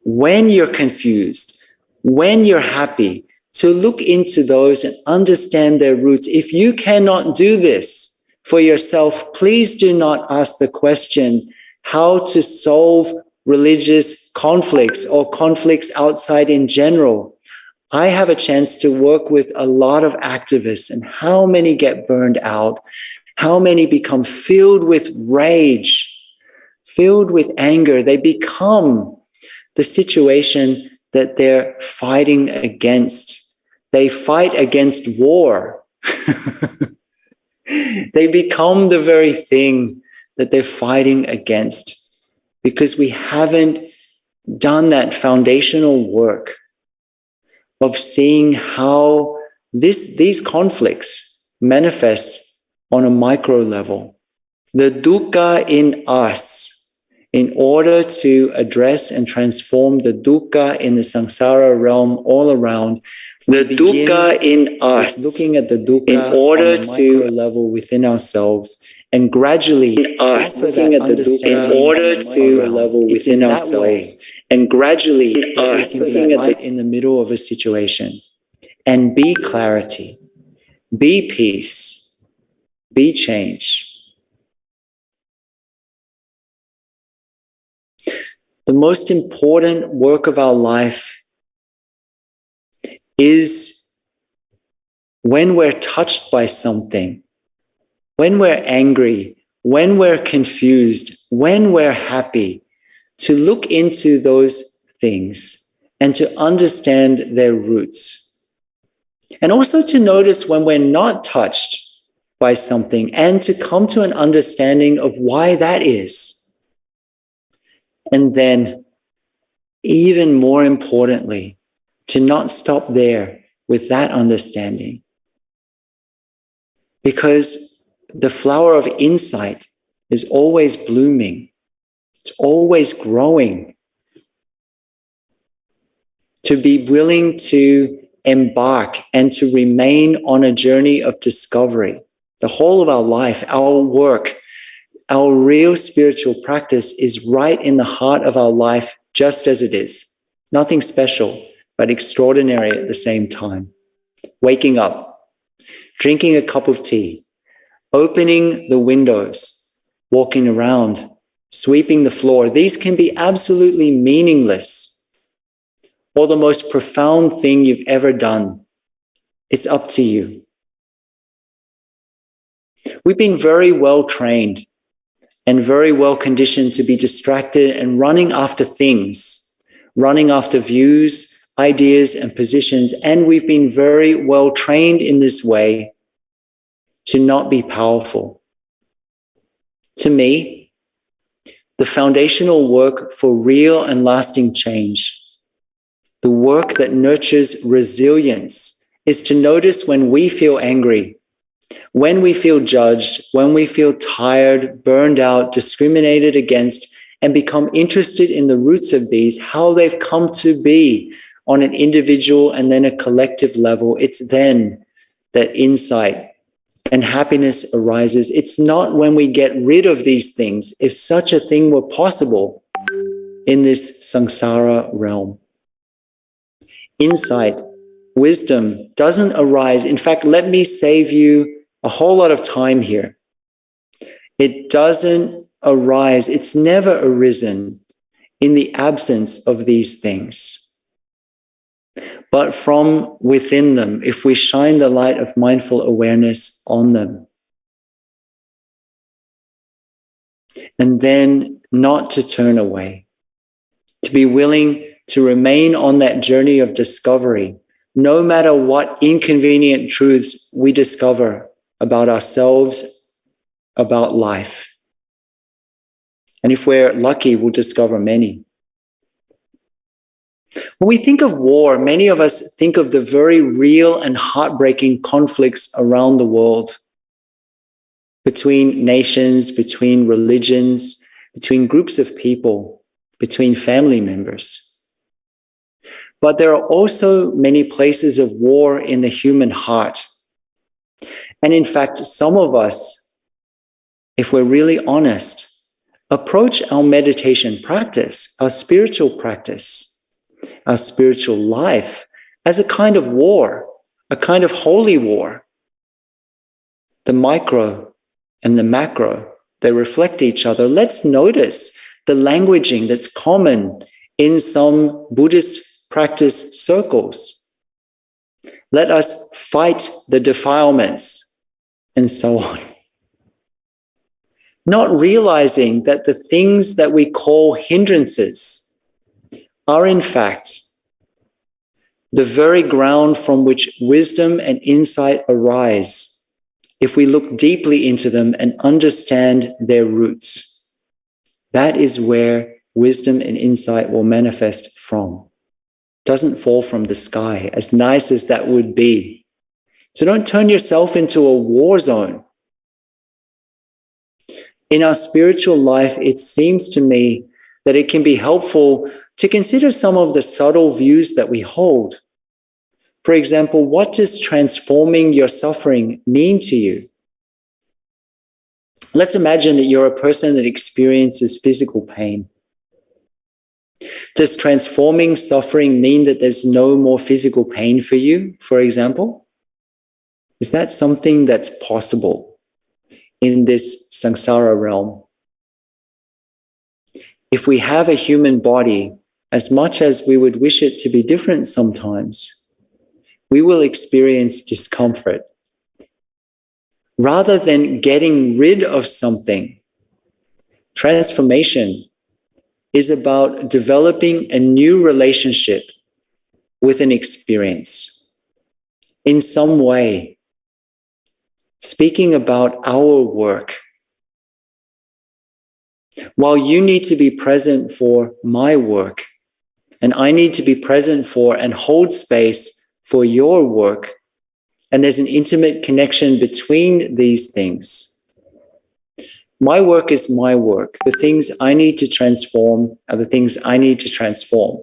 when you're confused, when you're happy, to look into those and understand their roots. If you cannot do this for yourself, please do not ask the question how to solve religious conflicts or conflicts outside in general. I have a chance to work with a lot of activists, and how many get burned out? How many become filled with rage, filled with anger? They become the situation that they're fighting against. They fight against war. They become the very thing that they're fighting against because we haven't done that foundational work of seeing how these conflicts manifest on a micro level. The dukkha in us, in order to address and transform the dukkha in the samsara realm all around, the dukkha in us, looking at the dukkha in order on a micro level within ourselves, and gradually in us, looking at the dukkha in order to level within ourselves, and gradually in us, looking at in the middle of a situation, and be clarity, be peace, be change. The most important work of our life is when we're touched by something, when we're angry, when we're confused, when we're happy, to look into those things and to understand their roots. And also to notice when we're not touched by something and to come to an understanding of why that is. And then, even more importantly, to not stop there with that understanding. Because the flower of insight is always blooming. It's always growing. To be willing to embark and to remain on a journey of discovery. The whole of our life, our work, our real spiritual practice is right in the heart of our life, just as it is. Nothing special, but extraordinary at the same time. Waking up, drinking a cup of tea, opening the windows, walking around, sweeping the floor. These can be absolutely meaningless, or the most profound thing you've ever done. It's up to you. We've been very well trained and very well conditioned to be distracted and running after things, running after views, ideas, and positions. And we've been very well trained in this way to not be powerful. To me, the foundational work for real and lasting change, the work that nurtures resilience, is to notice when we feel angry, when we feel judged, when we feel tired, burned out, discriminated against, and become interested in the roots of these, how they've come to be on an individual and then a collective level. It's then that insight and happiness arises. It's not when we get rid of these things, if such a thing were possible in this samsara realm. Insight, wisdom doesn't arise. In fact, let me save you a whole lot of time here. It doesn't arise. It's never arisen in the absence of these things. But from within them, if we shine the light of mindful awareness on them. And then not to turn away, to be willing to remain on that journey of discovery, no matter what inconvenient truths we discover about ourselves, about life. And if we're lucky, we'll discover many. When we think of war, many of us think of the very real and heartbreaking conflicts around the world, between nations, between religions, between groups of people, between family members. But there are also many places of war in the human heart. And in fact, some of us, if we're really honest, approach our meditation practice, our spiritual practice, our spiritual life as a kind of war, a kind of holy war. The micro and the macro, they reflect each other. Let's notice the languaging that's common in some Buddhist practice circles. Let us fight the defilements and so on. Not realizing that the things that we call hindrances are in fact the very ground from which wisdom and insight arise if we look deeply into them and understand their roots. That is where wisdom and insight will manifest from. It doesn't fall from the sky, as nice as that would be. So don't turn yourself into a war zone. In our spiritual life, it seems to me that it can be helpful to consider some of the subtle views that we hold. For example, what does transforming your suffering mean to you? Let's imagine that you're a person that experiences physical pain. Does transforming suffering mean that there's no more physical pain for you, for example? Is that something that's possible in this samsara realm? If we have a human body, as much as we would wish it to be different sometimes, we will experience discomfort. Rather than getting rid of something, transformation is about developing a new relationship with an experience. In some way, speaking about our work. While you need to be present for my work, and I need to be present for and hold space for your work, and there's an intimate connection between these things. My work is my work. The things I need to transform are the things I need to transform.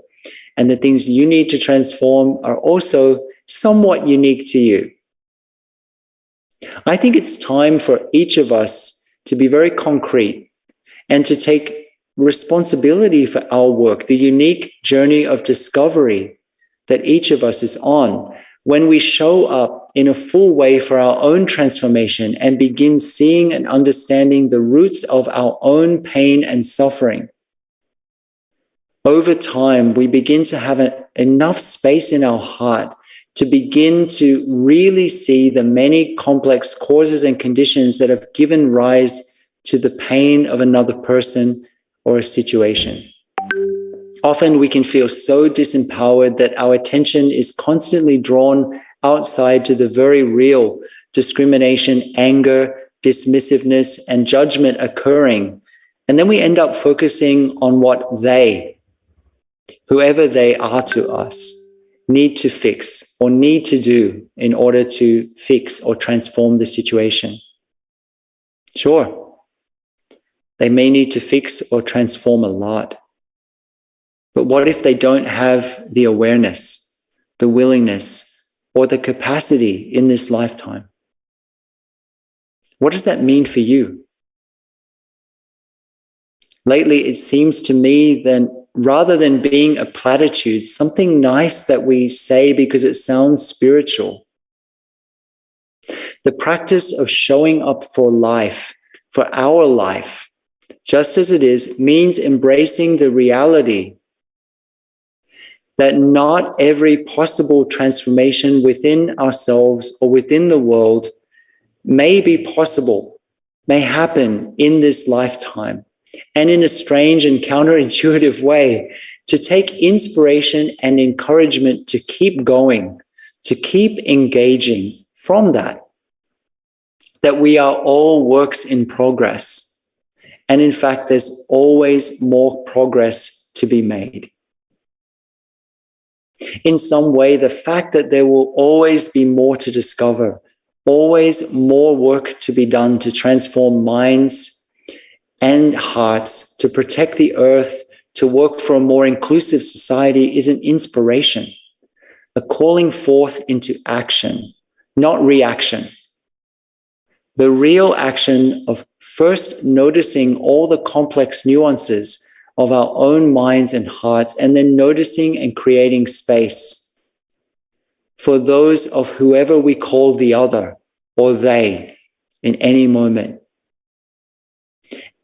And the things you need to transform are also somewhat unique to you. I think it's time for each of us to be very concrete and to take responsibility for our work, the unique journey of discovery that each of us is on, when we show up in a full way for our own transformation and begin seeing and understanding the roots of our own pain and suffering. Over time, we begin to have enough space in our heart to begin to really see the many complex causes and conditions that have given rise to the pain of another person or a situation. Often we can feel so disempowered that our attention is constantly drawn outside to the very real discrimination, anger, dismissiveness, and judgment occurring. And then we end up focusing on what they, whoever they are to us, need to fix or need to do in order to fix or transform the situation. Sure, they may need to fix or transform a lot. But what if they don't have the awareness, the willingness, or the capacity in this lifetime? What does that mean for you? Lately, it seems to me that rather than being a platitude, something nice that we say because it sounds spiritual, the practice of showing up for life, for our life, just as it is, means embracing the reality that not every possible transformation within ourselves or within the world may be possible, may happen in this lifetime. And in a strange and counterintuitive way, to take inspiration and encouragement to keep going, to keep engaging from that we are all works in progress. And in fact, there's always more progress to be made. In some way, the fact that there will always be more to discover, always more work to be done to transform minds and hearts, to protect the earth, to work for a more inclusive society is an inspiration, a calling forth into action, not reaction. The real action of first noticing all the complex nuances of our own minds and hearts, and then noticing and creating space for those of whoever we call the other or they in any moment.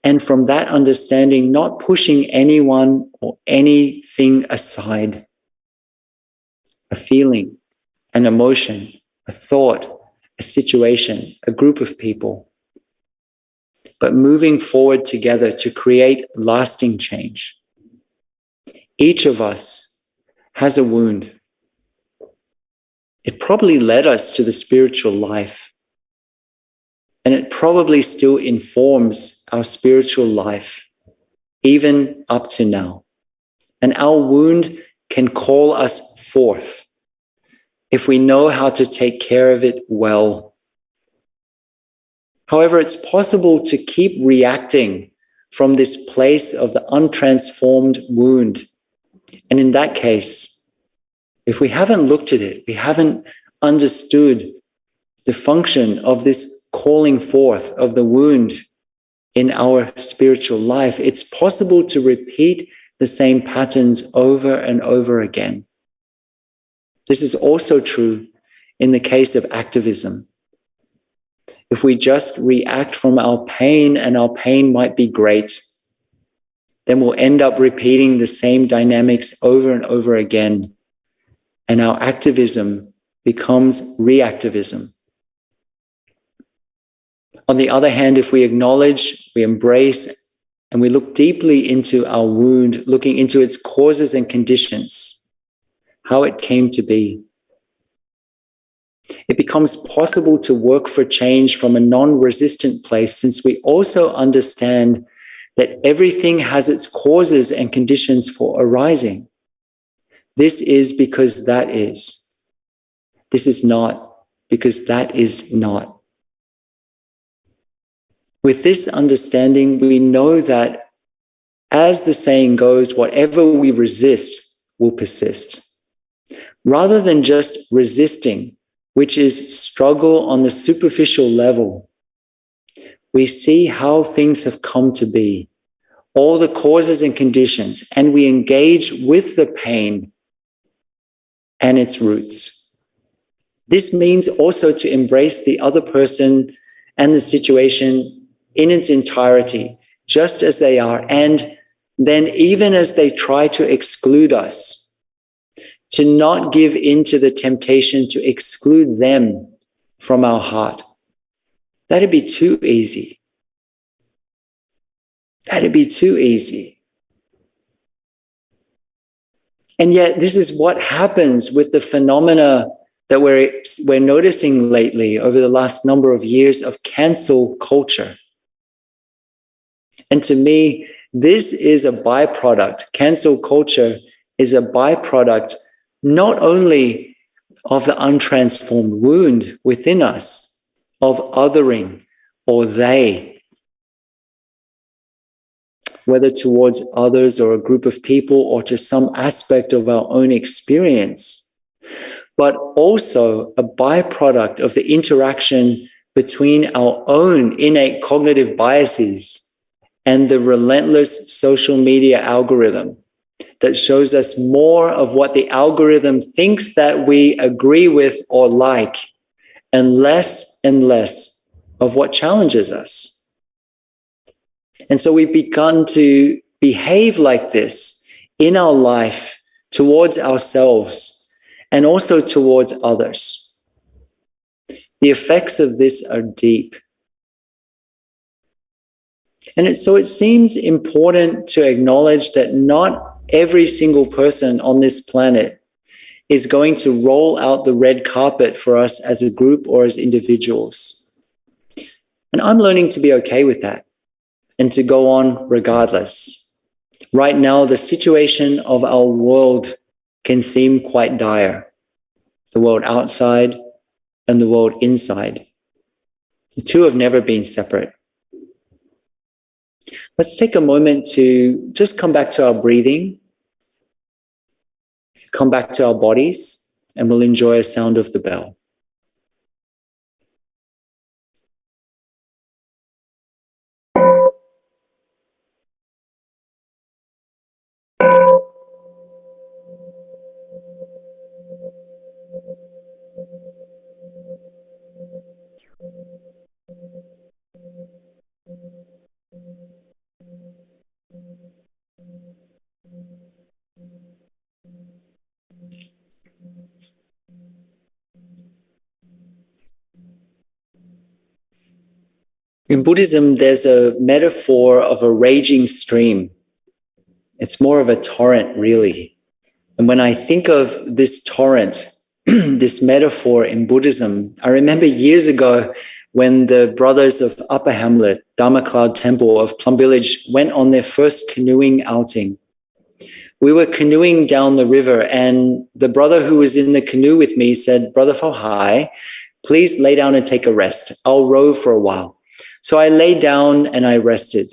And from that understanding, not pushing anyone or anything aside. A feeling, an emotion, a thought, a situation, a group of people, but moving forward together to create lasting change. Each of us has a wound. It probably led us to the spiritual life, and it probably still informs our spiritual life, even up to now. And our wound can call us forth if we know how to take care of it well. However, it's possible to keep reacting from this place of the untransformed wound. And in that case, if we haven't looked at it, we haven't understood the function of this calling forth of the wound in our spiritual life, it's possible to repeat the same patterns over and over again. This is also true in the case of activism. If we just react from our pain, and our pain might be great, then we'll end up repeating the same dynamics over and over again. And our activism becomes reactivism. On the other hand, if we acknowledge, we embrace, and we look deeply into our wound, looking into its causes and conditions, how it came to be, it becomes possible to work for change from a non-resistant place, since we also understand that everything has its causes and conditions for arising. This is because that is. This is not because that is not. With this understanding, we know that, as the saying goes, whatever we resist will persist. Rather than just resisting, which is struggle on the superficial level, we see how things have come to be, all the causes and conditions, and we engage with the pain and its roots. This means also to embrace the other person and the situation in its entirety, just as they are, and then even as they try to exclude us, to not give in to the temptation to exclude them from our heart. That'd be too easy. That'd be too easy. And yet this is what happens with the phenomena that we're noticing lately over the last number of years of cancel culture. And to me, this is a byproduct. Cancel culture is a byproduct not only of the untransformed wound within us, of othering or they, whether towards others or a group of people or to some aspect of our own experience, but also a byproduct of the interaction between our own innate cognitive biases and the relentless social media algorithm that shows us more of what the algorithm thinks that we agree with or like, and less of what challenges us. And so we've begun to behave like this in our life towards ourselves and also towards others. The effects of this are deep. And so it seems important to acknowledge that not every single person on this planet is going to roll out the red carpet for us as a group or as individuals. And I'm learning to be okay with that and to go on regardless. Right now, the situation of our world can seem quite dire. The world outside and the world inside. The two have never been separate. Let's take a moment to just come back to our breathing, come back to our bodies, and we'll enjoy a sound of the bell. In Buddhism, there's a metaphor of a raging stream. It's more of a torrent, really. And when I think of this torrent, this metaphor in Buddhism, I remember years ago when the brothers of Upper Hamlet, Dharma Cloud Temple of Plum Village, went on their first canoeing outing. We were canoeing down the river, and the brother who was in the canoe with me said, "Brother Phap, please lay down and take a rest. I'll row for a while." So I lay down and I rested.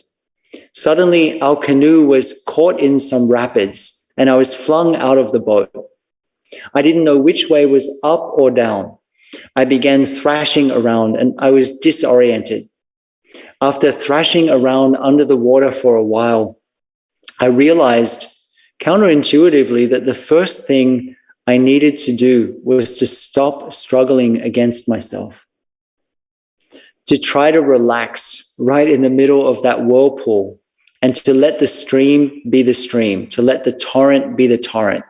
Suddenly, our canoe was caught in some rapids, and I was flung out of the boat. I didn't know which way was up or down. I began thrashing around, and I was disoriented. After thrashing around under the water for a while, I realized counterintuitively that the first thing I needed to do was to stop struggling against myself, to try to relax right in the middle of that whirlpool, and to let the stream be the stream, to let the torrent be the torrent.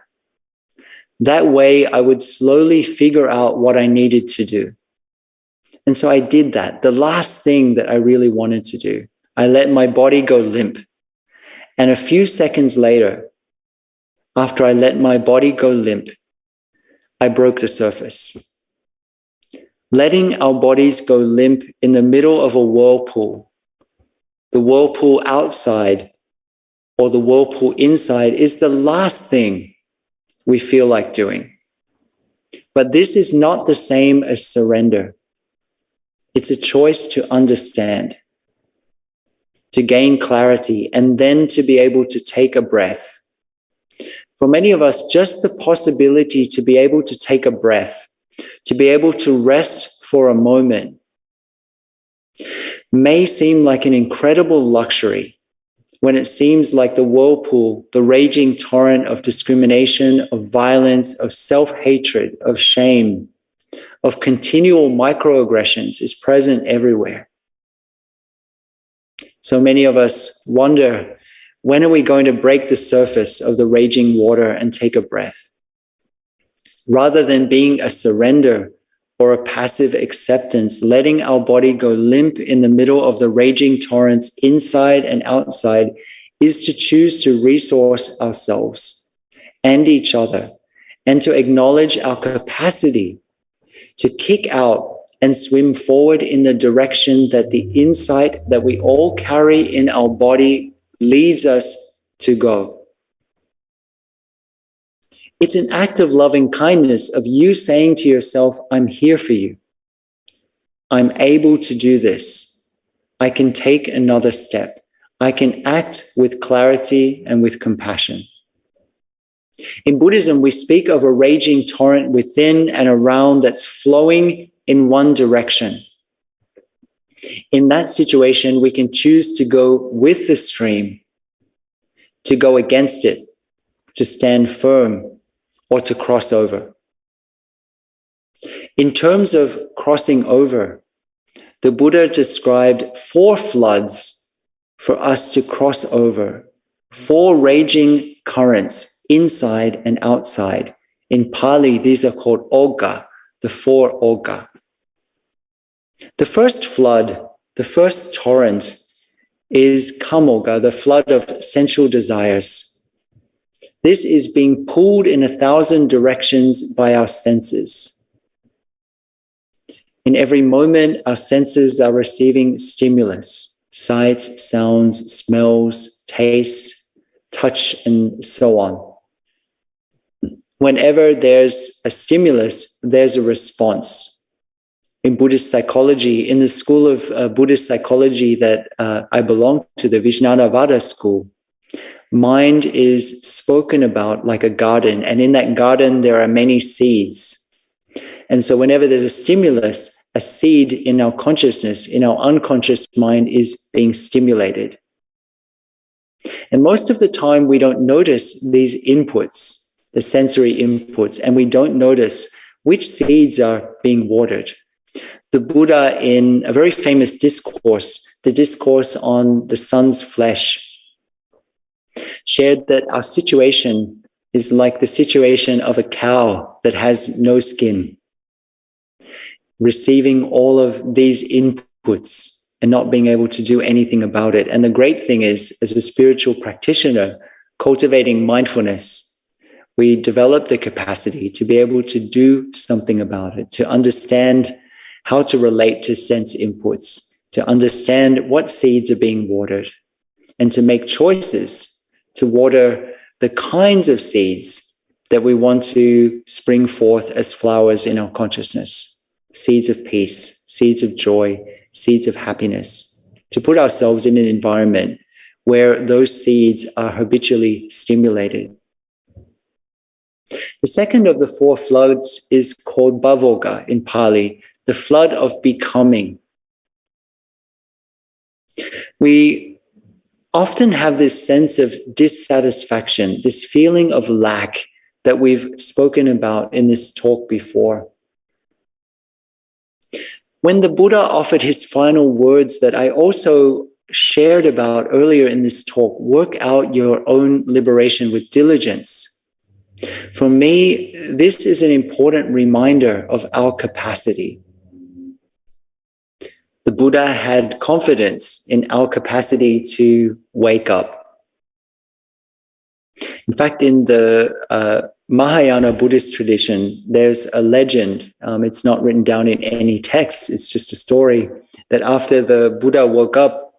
That way I would slowly figure out what I needed to do. And so I did that. The last thing that I really wanted to do, I let my body go limp. And a few seconds later, after I let my body go limp, I broke the surface. Letting our bodies go limp in the middle of a whirlpool, the whirlpool outside or the whirlpool inside, is the last thing we feel like doing. But this is not the same as surrender. It's a choice to understand, to gain clarity, and then to be able to take a breath. For many of us, just the possibility to be able to take a breath, to be able to rest for a moment, may seem like an incredible luxury when it seems like the whirlpool, the raging torrent of discrimination, of violence, of self-hatred, of shame, of continual microaggressions is present everywhere. So many of us wonder, when are we going to break the surface of the raging water and take a breath? Rather than being a surrender or a passive acceptance, letting our body go limp in the middle of the raging torrents inside and outside is to choose to resource ourselves and each other, and to acknowledge our capacity to kick out and swim forward in the direction that the insight that we all carry in our body leads us to go. It's an act of loving kindness of you saying to yourself, I'm here for you. I'm able to do this. I can take another step. I can act with clarity and with compassion. In Buddhism, we speak of a raging torrent within and around that's flowing in one direction. In that situation, we can choose to go with the stream, to go against it, to stand firm, or to cross over. In terms of crossing over, the Buddha described 4 floods for us to cross over, 4 raging currents inside and outside. In Pali, these are called ogga, the 4 ogga. The first flood, the first torrent, is kamoga, the flood of sensual desires. This is being pulled in 1,000 directions by our senses. In every moment, our senses are receiving stimulus, sights, sounds, smells, tastes, touch, and so on. Whenever there's a stimulus, there's a response. in Buddhist psychology, in the school of Buddhist psychology that I belong to, the Vijnanavada school, mind is spoken about like a garden. And in that garden, there are many seeds. And so whenever there's a stimulus, a seed in our consciousness, in our unconscious mind is being stimulated. And most of the time, we don't notice these inputs, the sensory inputs, and we don't notice which seeds are being watered. The Buddha, in a very famous discourse, the discourse on the sun's flesh, shared that our situation is like the situation of a cow that has no skin, receiving all of these inputs and not being able to do anything about it. And the great thing is, as a spiritual practitioner, cultivating mindfulness, we develop the capacity to be able to do something about it, to understand how to relate to sense inputs, to understand what seeds are being watered, and to make choices to water the kinds of seeds that we want to spring forth as flowers in our consciousness. Seeds of peace, seeds of joy, seeds of happiness, to put ourselves in an environment where those seeds are habitually stimulated. The second of the four floods is called bhavoga in Pali, the flood of becoming. We often have this sense of dissatisfaction, this feeling of lack that we've spoken about in this talk before. When the Buddha offered his final words that I also shared about earlier in this talk, work out your own liberation with diligence. For me, this is an important reminder of our capacity. The Buddha had confidence in our capacity to wake up. In fact, in the Mahayana Buddhist tradition, there's a legend. It's not written down in any text. It's just a story that after the Buddha woke up,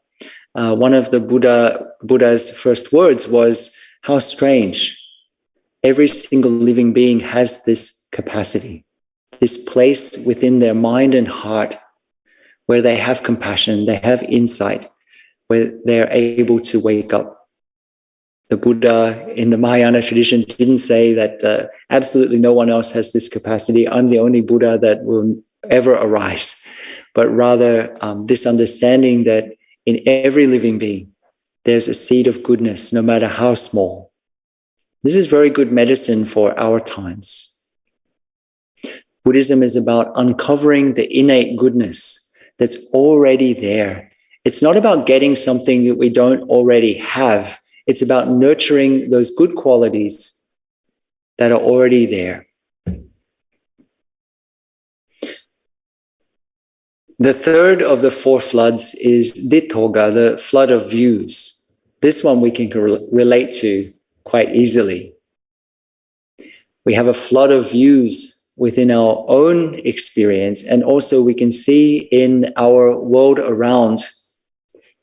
one of the Buddha's first words was, "How strange. Every single living being has this capacity, this place within their mind and heart where they have compassion, they have insight, where they're able to wake up." The Buddha in the Mahayana tradition didn't say that absolutely no one else has this capacity. I'm the only Buddha that will ever arise. But rather this understanding that in every living being, there's a seed of goodness, no matter how small. This is very good medicine for our times. Buddhism is about uncovering the innate goodness that's already there. It's not about getting something that we don't already have. It's about nurturing those good qualities that are already there. The third of the four floods is Dittoga, the flood of views. This one we can relate to quite easily. We have a flood of views within our own experience, and also we can see in our world around,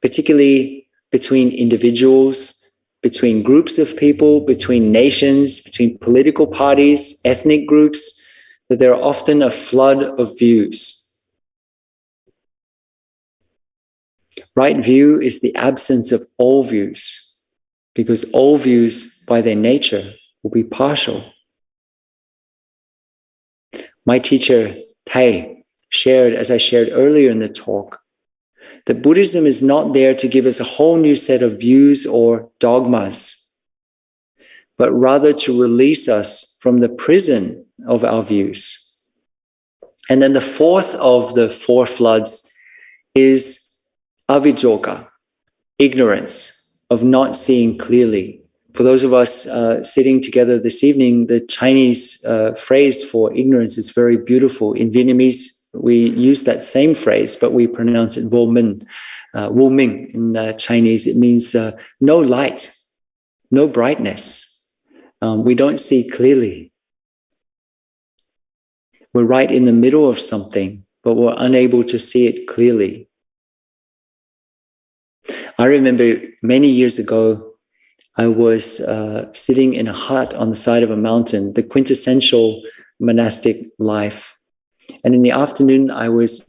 particularly between individuals, between groups of people, between nations, between political parties, ethnic groups, that there are often a flood of views. Right view is the absence of all views, because all views by their nature will be partial. My teacher, Thich, shared, as I shared earlier in the talk, that Buddhism is not there to give us a whole new set of views or dogmas, but rather to release us from the prison of our views. And then the fourth of the four floods is avidyoga, ignorance, of not seeing clearly. For those of us sitting together this evening, the Chinese phrase for ignorance is very beautiful. In Vietnamese, we use that same phrase, but we pronounce it vô minh. Vô minh in Chinese, it means no light, no brightness. We don't see clearly. We're right in the middle of something, but we're unable to see it clearly. I remember many years ago, I was sitting in a hut on the side of a mountain, the quintessential monastic life. And in the afternoon, I was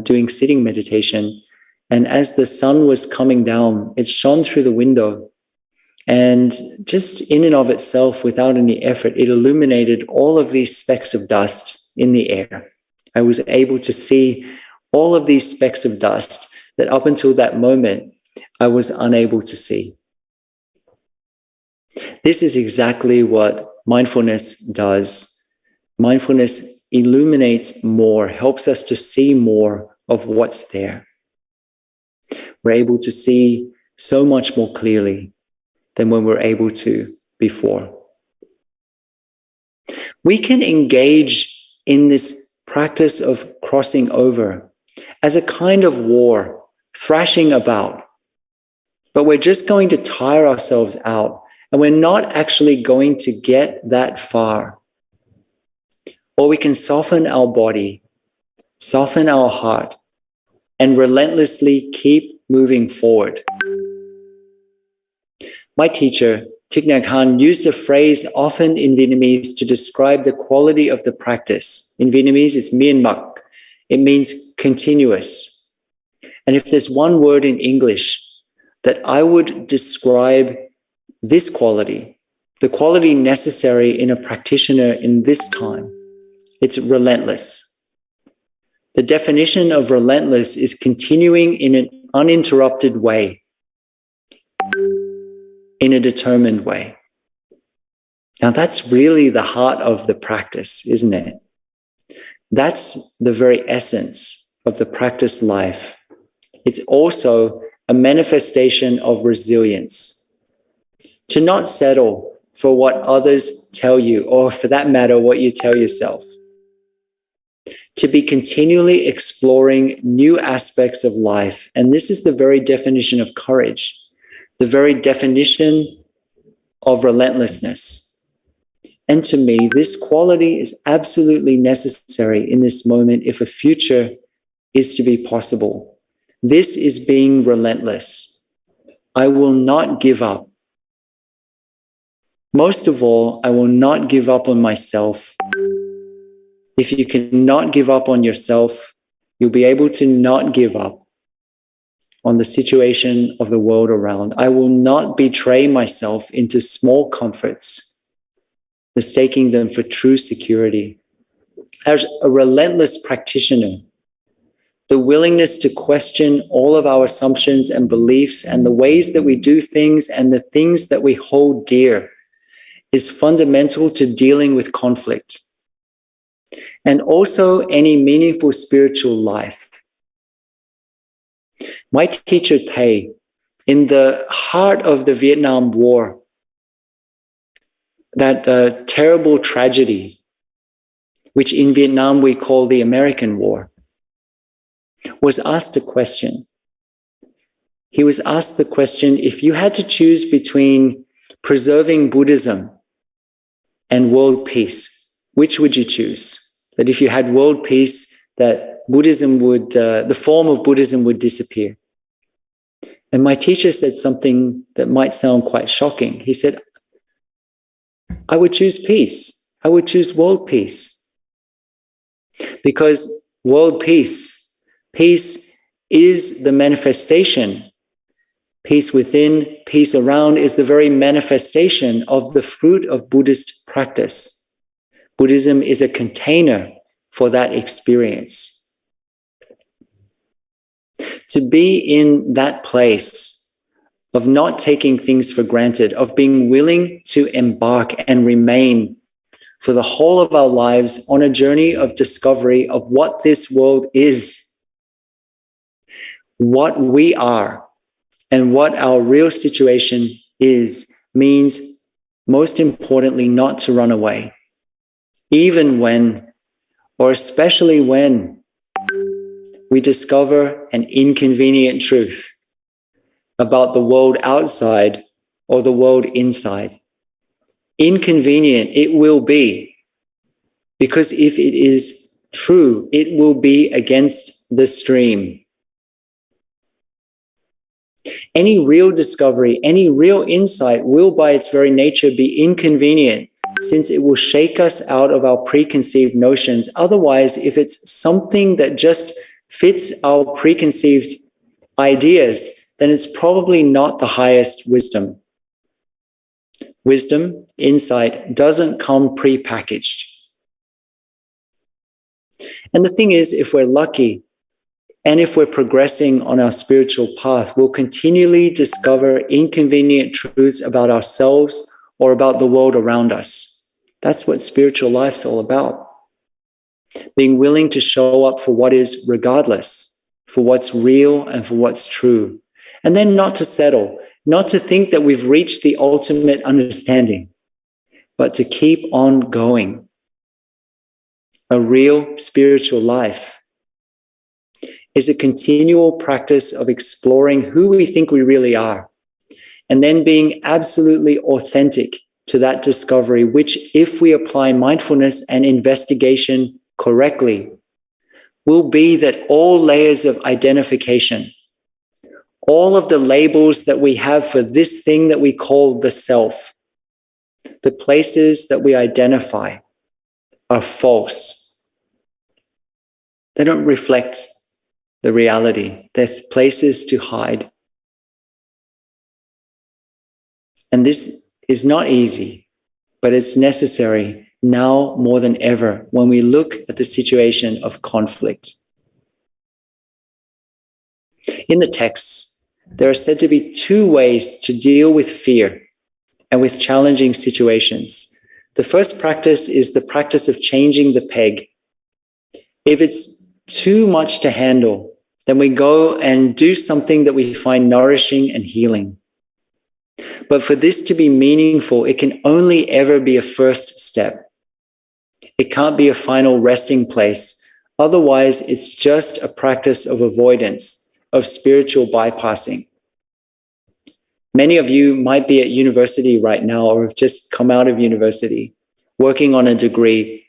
doing sitting meditation. And as the sun was coming down, it shone through the window. And just in and of itself, without any effort, it illuminated all of these specks of dust in the air. I was able to see all of these specks of dust that up until that moment, I was unable to see. This is exactly what mindfulness does. Mindfulness illuminates more, helps us to see more of what's there. We're able to see so much more clearly than when we're able to before. We can engage in this practice of crossing over as a kind of war, thrashing about. But we're just going to tire ourselves out, and we're not actually going to get that far. Or we can soften our body, soften our heart, and relentlessly keep moving forward. My teacher, Thich Nhat Hanh, used a phrase often in Vietnamese to describe the quality of the practice. In Vietnamese, it's miên mật. It means continuous. And if there's one word in English that I would describe this quality, the quality necessary in a practitioner in this time, it's relentless. The definition of relentless is continuing in an uninterrupted way, in a determined way. Now that's really the heart of the practice, isn't it? That's the very essence of the practice life. It's also a manifestation of resilience. To not settle for what others tell you, or for that matter, what you tell yourself. To be continually exploring new aspects of life. And this is the very definition of courage, the very definition of relentlessness. And to me, this quality is absolutely necessary in this moment if a future is to be possible. This is being relentless. I will not give up. Most of all, I will not give up on myself. If you cannot give up on yourself, you'll be able to not give up on the situation of the world around. I will not betray myself into small comforts, mistaking them for true security. As a relentless practitioner, the willingness to question all of our assumptions and beliefs and the ways that we do things and the things that we hold dear is fundamental to dealing with conflict and also any meaningful spiritual life. My teacher Thich, in the heart of the Vietnam War, that terrible tragedy, which in Vietnam we call the American War, was asked a question. He was asked the question, if you had to choose between preserving Buddhism and world peace, which would you choose? That if you had world peace, that Buddhism would, the form of Buddhism would disappear. And my teacher said something that might sound quite shocking. He said, I would choose peace. I would choose world peace. Because world peace is the manifestation. Peace within, peace around is the very manifestation of the fruit of Buddhist practice. Buddhism is a container for that experience. To be in that place of not taking things for granted, of being willing to embark and remain for the whole of our lives on a journey of discovery of what this world is, what we are, and what our real situation is, means most importantly not to run away, even when, or especially when, we discover an inconvenient truth about the world outside or the world inside. Inconvenient it will be, because if it is true, it will be against the stream. Any real discovery, any real insight will by its very nature be inconvenient since it will shake us out of our preconceived notions. Otherwise, if it's something that just fits our preconceived ideas, then it's probably not the highest wisdom. Wisdom, insight, doesn't come pre-packaged. And the thing is, if we're lucky, and if we're progressing on our spiritual path, we'll continually discover inconvenient truths about ourselves or about the world around us. That's what spiritual life's all about. Being willing to show up for what is regardless, for what's real and for what's true. And then not to settle, not to think that we've reached the ultimate understanding, but to keep on going. A real spiritual life is a continual practice of exploring who we think we really are, and then being absolutely authentic to that discovery, which, if we apply mindfulness and investigation correctly, will be that all layers of identification, all of the labels that we have for this thing that we call the self, the places that we identify, are false. They don't reflect the reality. They're places to hide. And this is not easy, but it's necessary now more than ever when we look at the situation of conflict. In the texts, there are said to be two ways to deal with fear and with challenging situations. The first practice is the practice of changing the peg. If it's too much to handle, then we go and do something that we find nourishing and healing. But for this to be meaningful, it can only ever be a first step. It can't be a final resting place. Otherwise, it's just a practice of avoidance, of spiritual bypassing. Many of you might be at university right now or have just come out of university, working on a degree.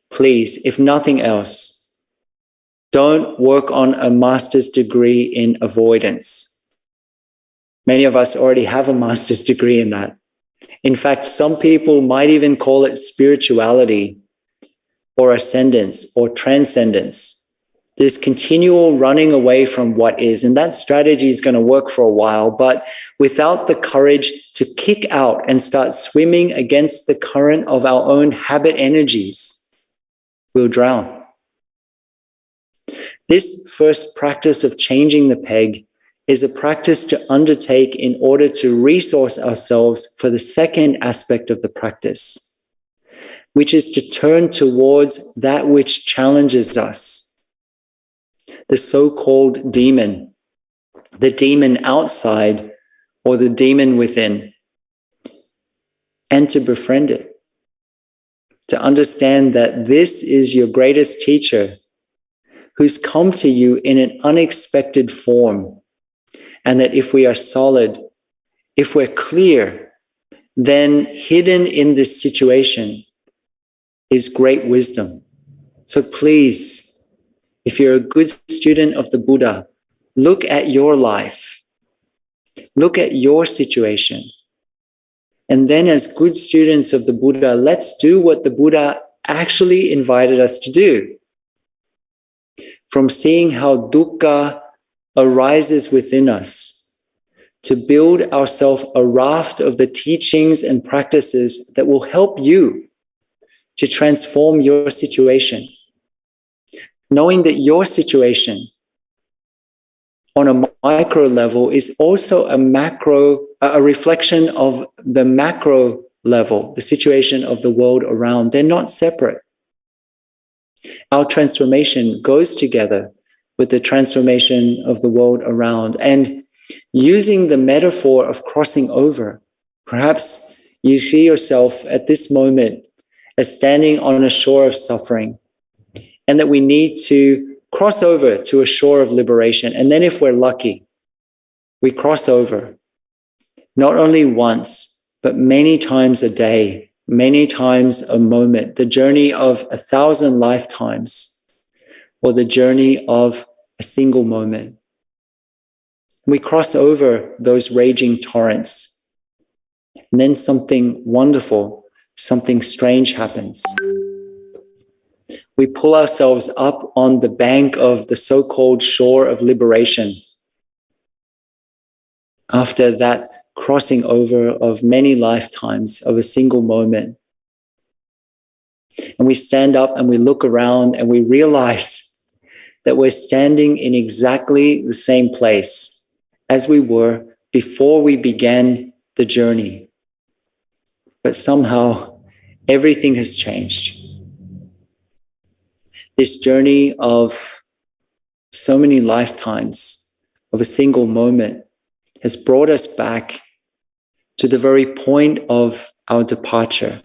Please, if nothing else, don't work on a master's degree in avoidance. Many of us already have a master's degree in that. In fact, some people might even call it spirituality or ascendance or transcendence. This continual running away from what is. And that strategy is going to work for a while, but without the courage to kick out and start swimming against the current of our own habit energies, we'll drown. This first practice of changing the peg is a practice to undertake in order to resource ourselves for the second aspect of the practice, which is to turn towards that which challenges us, the so-called demon, the demon outside or the demon within, and to befriend it, to understand that this is your greatest teacher who's come to you in an unexpected form. And that if we are solid, if we're clear, then hidden in this situation is great wisdom. So please, if you're a good student of the Buddha, look at your life. Look at your situation. And then as good students of the Buddha, let's do what the Buddha actually invited us to do. From seeing how dukkha arises within us, to build ourselves a raft of the teachings and practices that will help you to transform your situation. Knowing that your situation on a micro level is also a reflection of the macro level, the situation of the world around. They're not separate. Our transformation goes together with the transformation of the world around. And using the metaphor of crossing over, perhaps you see yourself at this moment as standing on a shore of suffering, and that we need to cross over to a shore of liberation. And then if we're lucky, we cross over, not only once, but many times a day, many times a moment, the journey of 1,000 lifetimes, or the journey of a single moment. We cross over those raging torrents. And then something wonderful, something strange happens. We pull ourselves up on the bank of the so-called shore of liberation. After that crossing over of many lifetimes of a single moment. And we stand up and we look around and we realize that we're standing in exactly the same place as we were before we began the journey. But somehow everything has changed. This journey of so many lifetimes of a single moment has brought us back to the very point of our departure.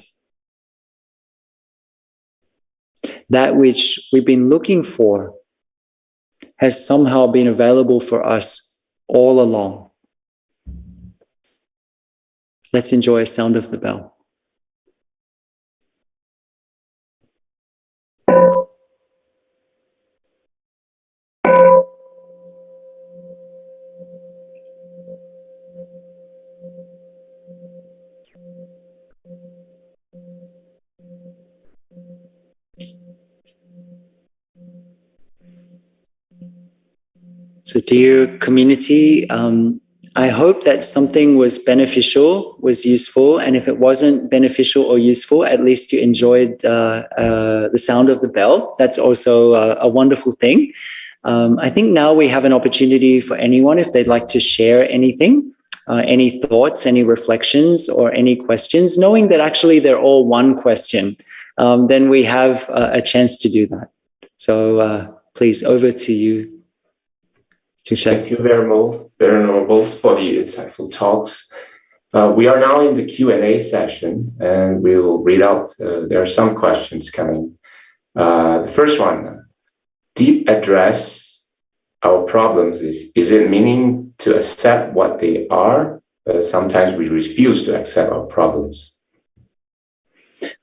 That which we've been looking for has somehow been available for us all along. Let's enjoy a sound of the bell. So dear community, I hope that something was beneficial, was useful, and if it wasn't beneficial or useful, at least you enjoyed the sound of the bell. That's also a wonderful thing. I think now we have an opportunity for anyone, if they'd like to share anything, any thoughts, any reflections, or any questions, knowing that actually they're all one question, then we have a chance to do that. So please, over to you. Thank you very much for the insightful talks. We are now in the Q&A session, and we will read out. There are some questions coming. The first one: deep address our problems. Is it meaning to accept what they are? Sometimes we refuse to accept our problems.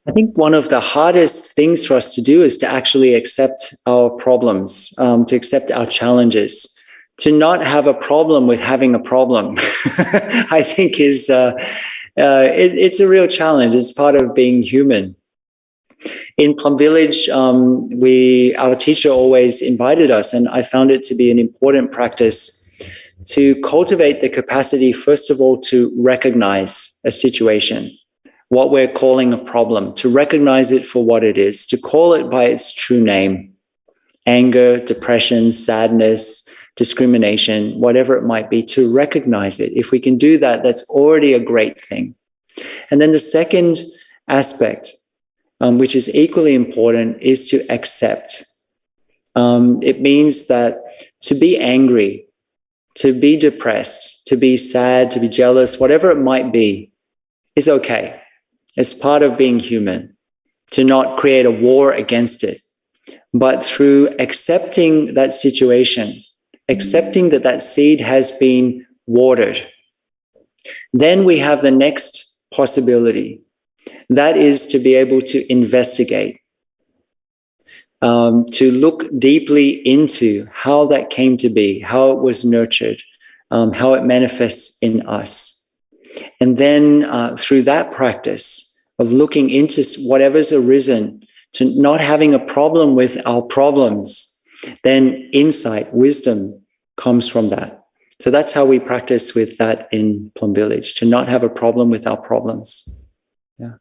I think one of the hardest things for us to do is to actually accept our problems, to accept our challenges. To not have a problem with having a problem, I think is it's a real challenge. It's part of being human. In Plum Village, our teacher always invited us, and I found it to be an important practice to cultivate the capacity, first of all, to recognize a situation, what we're calling a problem, to recognize it for what it is, to call it by its true name: anger, depression, sadness, discrimination, whatever it might be, to recognize it. If we can do that, that's already a great thing. And then the second aspect, which is equally important, is to accept. It means that to be angry, to be depressed, to be sad, to be jealous, whatever it might be, is okay. It's part of being human, to not create a war against it. But through accepting that situation, accepting that that seed has been watered, then we have the next possibility. That is to be able to investigate, to look deeply into how that came to be, how it was nurtured, how it manifests in us. And then through that practice of looking into whatever's arisen, to not having a problem with our problems, then insight, wisdom comes from that. So that's how we practice with that in Plum Village, to not have a problem with our problems. Yeah.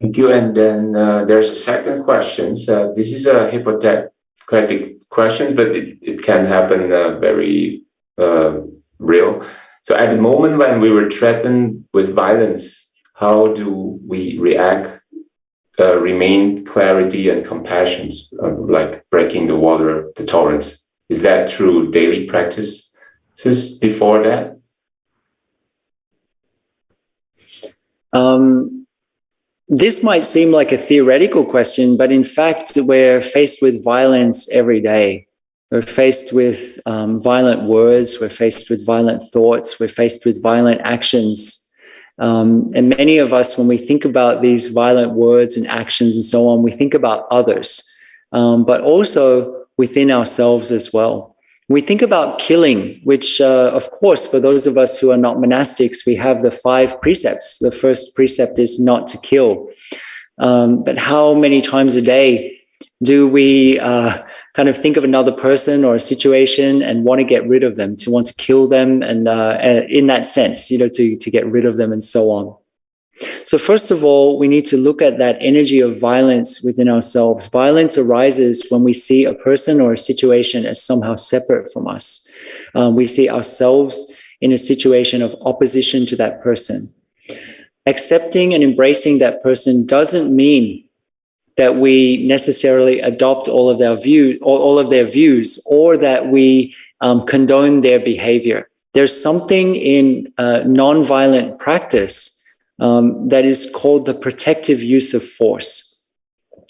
Thank you. And then there's a second question. So this is a hypothetical question, but it can happen very real. So at the moment when we were threatened with violence, how do we react? Remain clarity and compassion, like breaking the water, the torrents. Is that through daily practices before that? This might seem like a theoretical question, but in fact, we're faced with violence every day. We're faced with violent words. We're faced with violent thoughts. We're faced with violent actions. And many of us, when we think about these violent words and actions and so on, we think about others, but also within ourselves as well. We think about killing, which, of course, for those of us who are not monastics, we have the 5 precepts. The first precept is not to kill. But how many times a day do we kind of think of another person or a situation and want to get rid of them, to want to kill them, and in that sense, to get rid of them and so on. So first of all, we need to look at that energy of violence within ourselves. Violence arises when we see a person or a situation as somehow separate from us. We see ourselves in a situation of opposition to that person. Accepting and embracing that person doesn't mean that we necessarily adopt all of their views, or that we condone their behavior. There's something in nonviolent practice that is called the protective use of force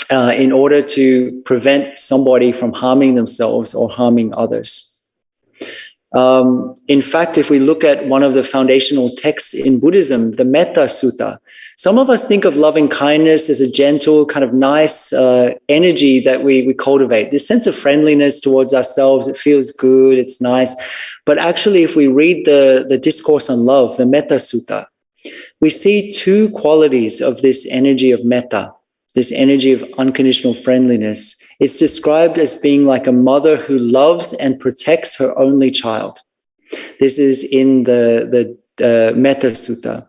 in order to prevent somebody from harming themselves or harming others. In fact, if we look at one of the foundational texts in Buddhism, the Metta Sutta, some of us think of loving kindness as a gentle, kind of nice energy that we cultivate, this sense of friendliness towards ourselves. It feels good, it's nice. But actually, if we read the Discourse on Love, the Metta Sutta, we see 2 qualities of this energy of metta, this energy of unconditional friendliness. It's described as being like a mother who loves and protects her only child. This is in the Metta Sutta.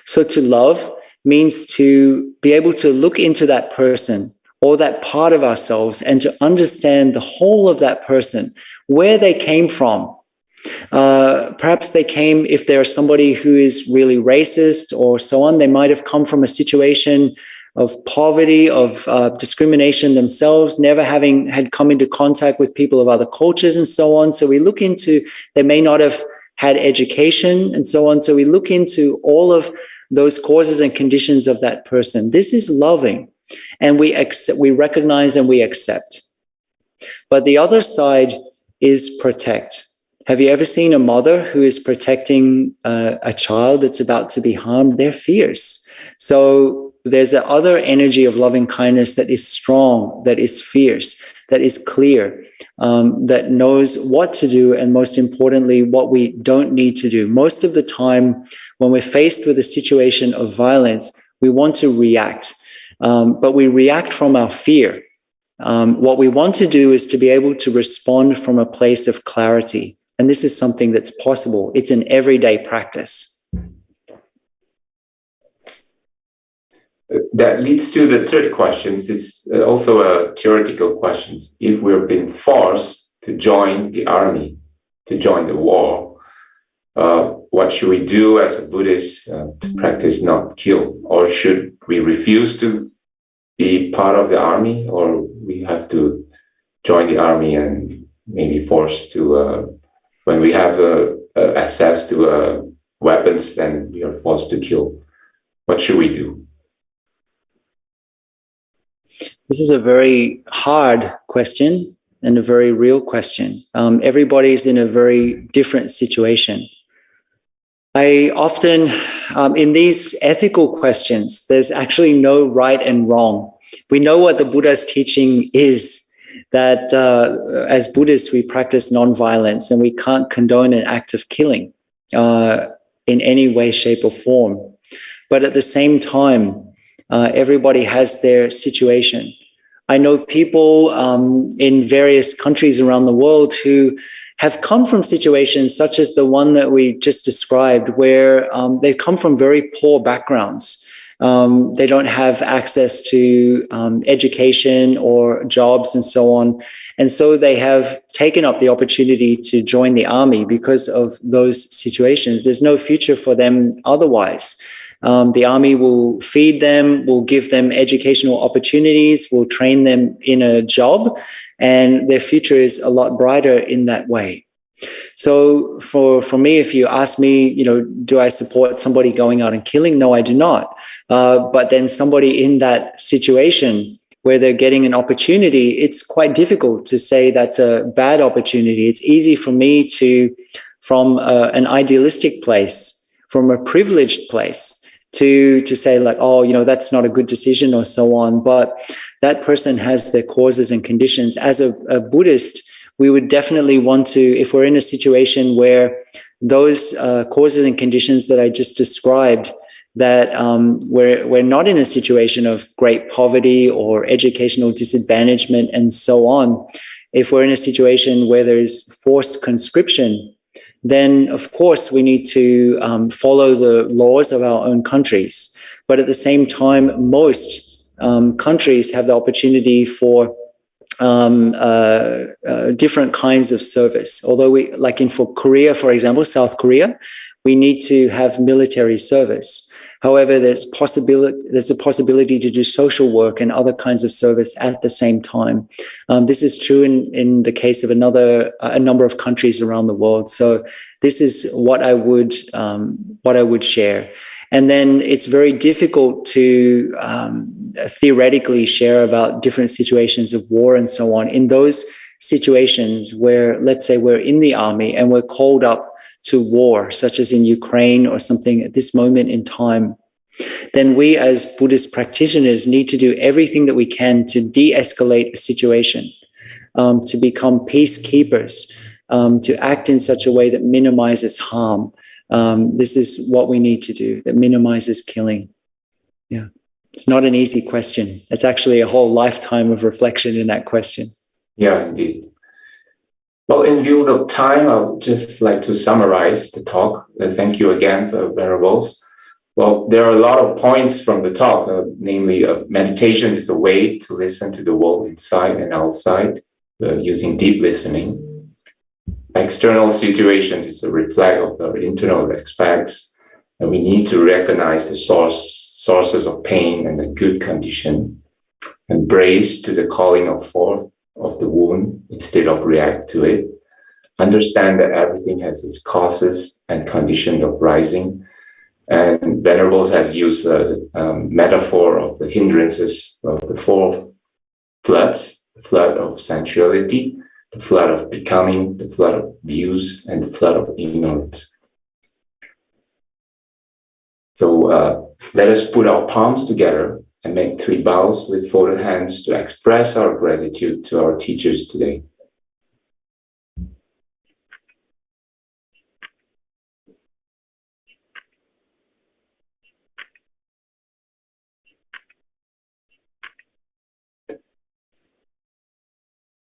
So to love means to be able to look into that person or that part of ourselves and to understand the whole of that person, where they came from. Perhaps they came, if they're somebody who is really racist or so on, they might have come from a situation of poverty, of discrimination themselves, never having had come into contact with people of other cultures and so on. So we look into, they may not have had education and so on. So we look into all of those causes and conditions of that person. This is loving, and we recognize and we accept. But the other side is protect. Have you ever seen a mother who is protecting a child that's about to be harmed? They're fierce. So there's a other energy of loving kindness that is strong, that is fierce, that is clear, that knows what to do, and most importantly, what we don't need to do. Most of the time, when we're faced with a situation of violence, we want to react, but we react from our fear. What we want to do is to be able to respond from a place of clarity. And this is something that's possible. It's an everyday practice. That leads to the third question. It's also a theoretical question. If we're being forced to join the army, to join the war, what should we do as a Buddhist to practice not kill? Or should we refuse to be part of the army, or we have to join the army and maybe forced to, when we have access to weapons, then we are forced to kill? What should we do? This is a very hard question and a very real question. Everybody's in a very different situation. I often, in these ethical questions, there's actually no right and wrong. We know what the Buddha's teaching is, that as Buddhists, we practice nonviolence, and we can't condone an act of killing in any way, shape, or form. But at the same time, everybody has their situation. I know people in various countries around the world who have come from situations such as the one that we just described, where they come from very poor backgrounds. They don't have access to education or jobs and so on. And so they have taken up the opportunity to join the army because of those situations. There's no future for them otherwise. The army will feed them, will give them educational opportunities, will train them in a job, and their future is a lot brighter in that way. So for me, if you ask me, do I support somebody going out and killing? No, I do not. But then somebody in that situation where they're getting an opportunity, it's quite difficult to say that's a bad opportunity. It's easy for me to, from an idealistic place, from a privileged place, to say like, oh, that's not a good decision or so on. But that person has their causes and conditions. As a Buddhist, we would definitely want to, if we're in a situation where those causes and conditions that I just described, that we're not in a situation of great poverty or educational disadvantagement and so on. If we're in a situation where there is forced conscription, then of course we need to follow the laws of our own countries. But at the same time, most countries have the opportunity for different kinds of service. Although for Korea, for example, South Korea, we need to have military service. However, there's a possibility to do social work and other kinds of service at the same time. This is true in the case of a number of countries around the world. So this is what I would share. And then it's very difficult to theoretically share about different situations of war and so on. In those situations where, let's say, we're in the army and we're called up to war, such as in Ukraine or something at this moment in time, then we as Buddhist practitioners need to do everything that we can to de-escalate a situation, to become peacekeepers, to act in such a way that minimizes harm. This is what we need to do, that minimizes killing. Yeah, it's not an easy question. It's actually a whole lifetime of reflection in that question. Yeah, indeed. Well, in view of time, I would just like to summarize the talk. Thank you again, for Venerables. Well, there are a lot of points from the talk, namely meditation is a way to listen to the world inside and outside using deep listening. External situations is a reflection of the internal aspects, and we need to recognize the sources of pain and the good condition. Embrace to the calling of forth of the wound instead of react to it. Understand that everything has its causes and conditions of rising. And Venerables has used the metaphor of the hindrances of the four floods: the flood of sensuality, the flood of becoming, the flood of views, and the flood of ignorance. So let us put our palms together and make 3 bows with folded hands to express our gratitude to our teachers today.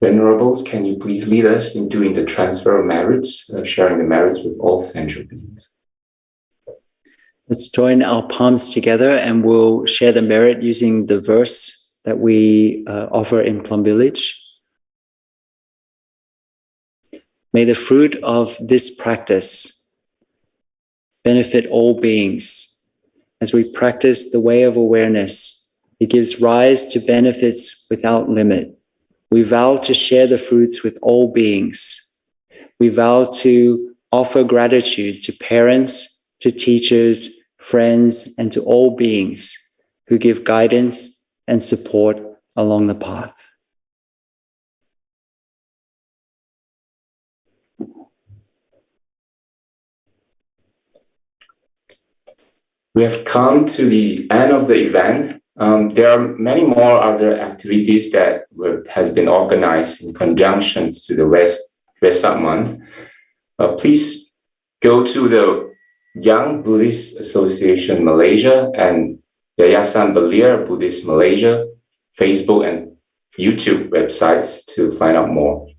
Venerables, can you please lead us in doing the transfer of merits, sharing the merits with all sentient beings? Let's join our palms together and we'll share the merit using the verse that we offer in Plum Village. May the fruit of this practice benefit all beings. As we practice the way of awareness, it gives rise to benefits without limit. We vow to share the fruits with all beings. We vow to offer gratitude to parents, to teachers, friends, and to all beings who give guidance and support along the path. We have come to the end of the event. There are many more other activities that has been organized in conjunction to the Vesak month. Please go to the Young Buddhist Association Malaysia and Yayasan Belia Buddhist Malaysia Facebook and YouTube websites to find out more.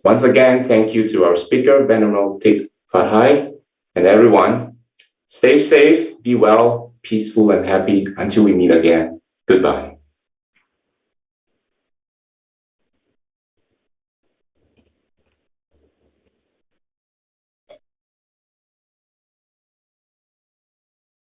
Once again, thank you to our speaker, Venerable Thich and everyone. Stay safe, be well, peaceful, and happy until we meet again. Goodbye.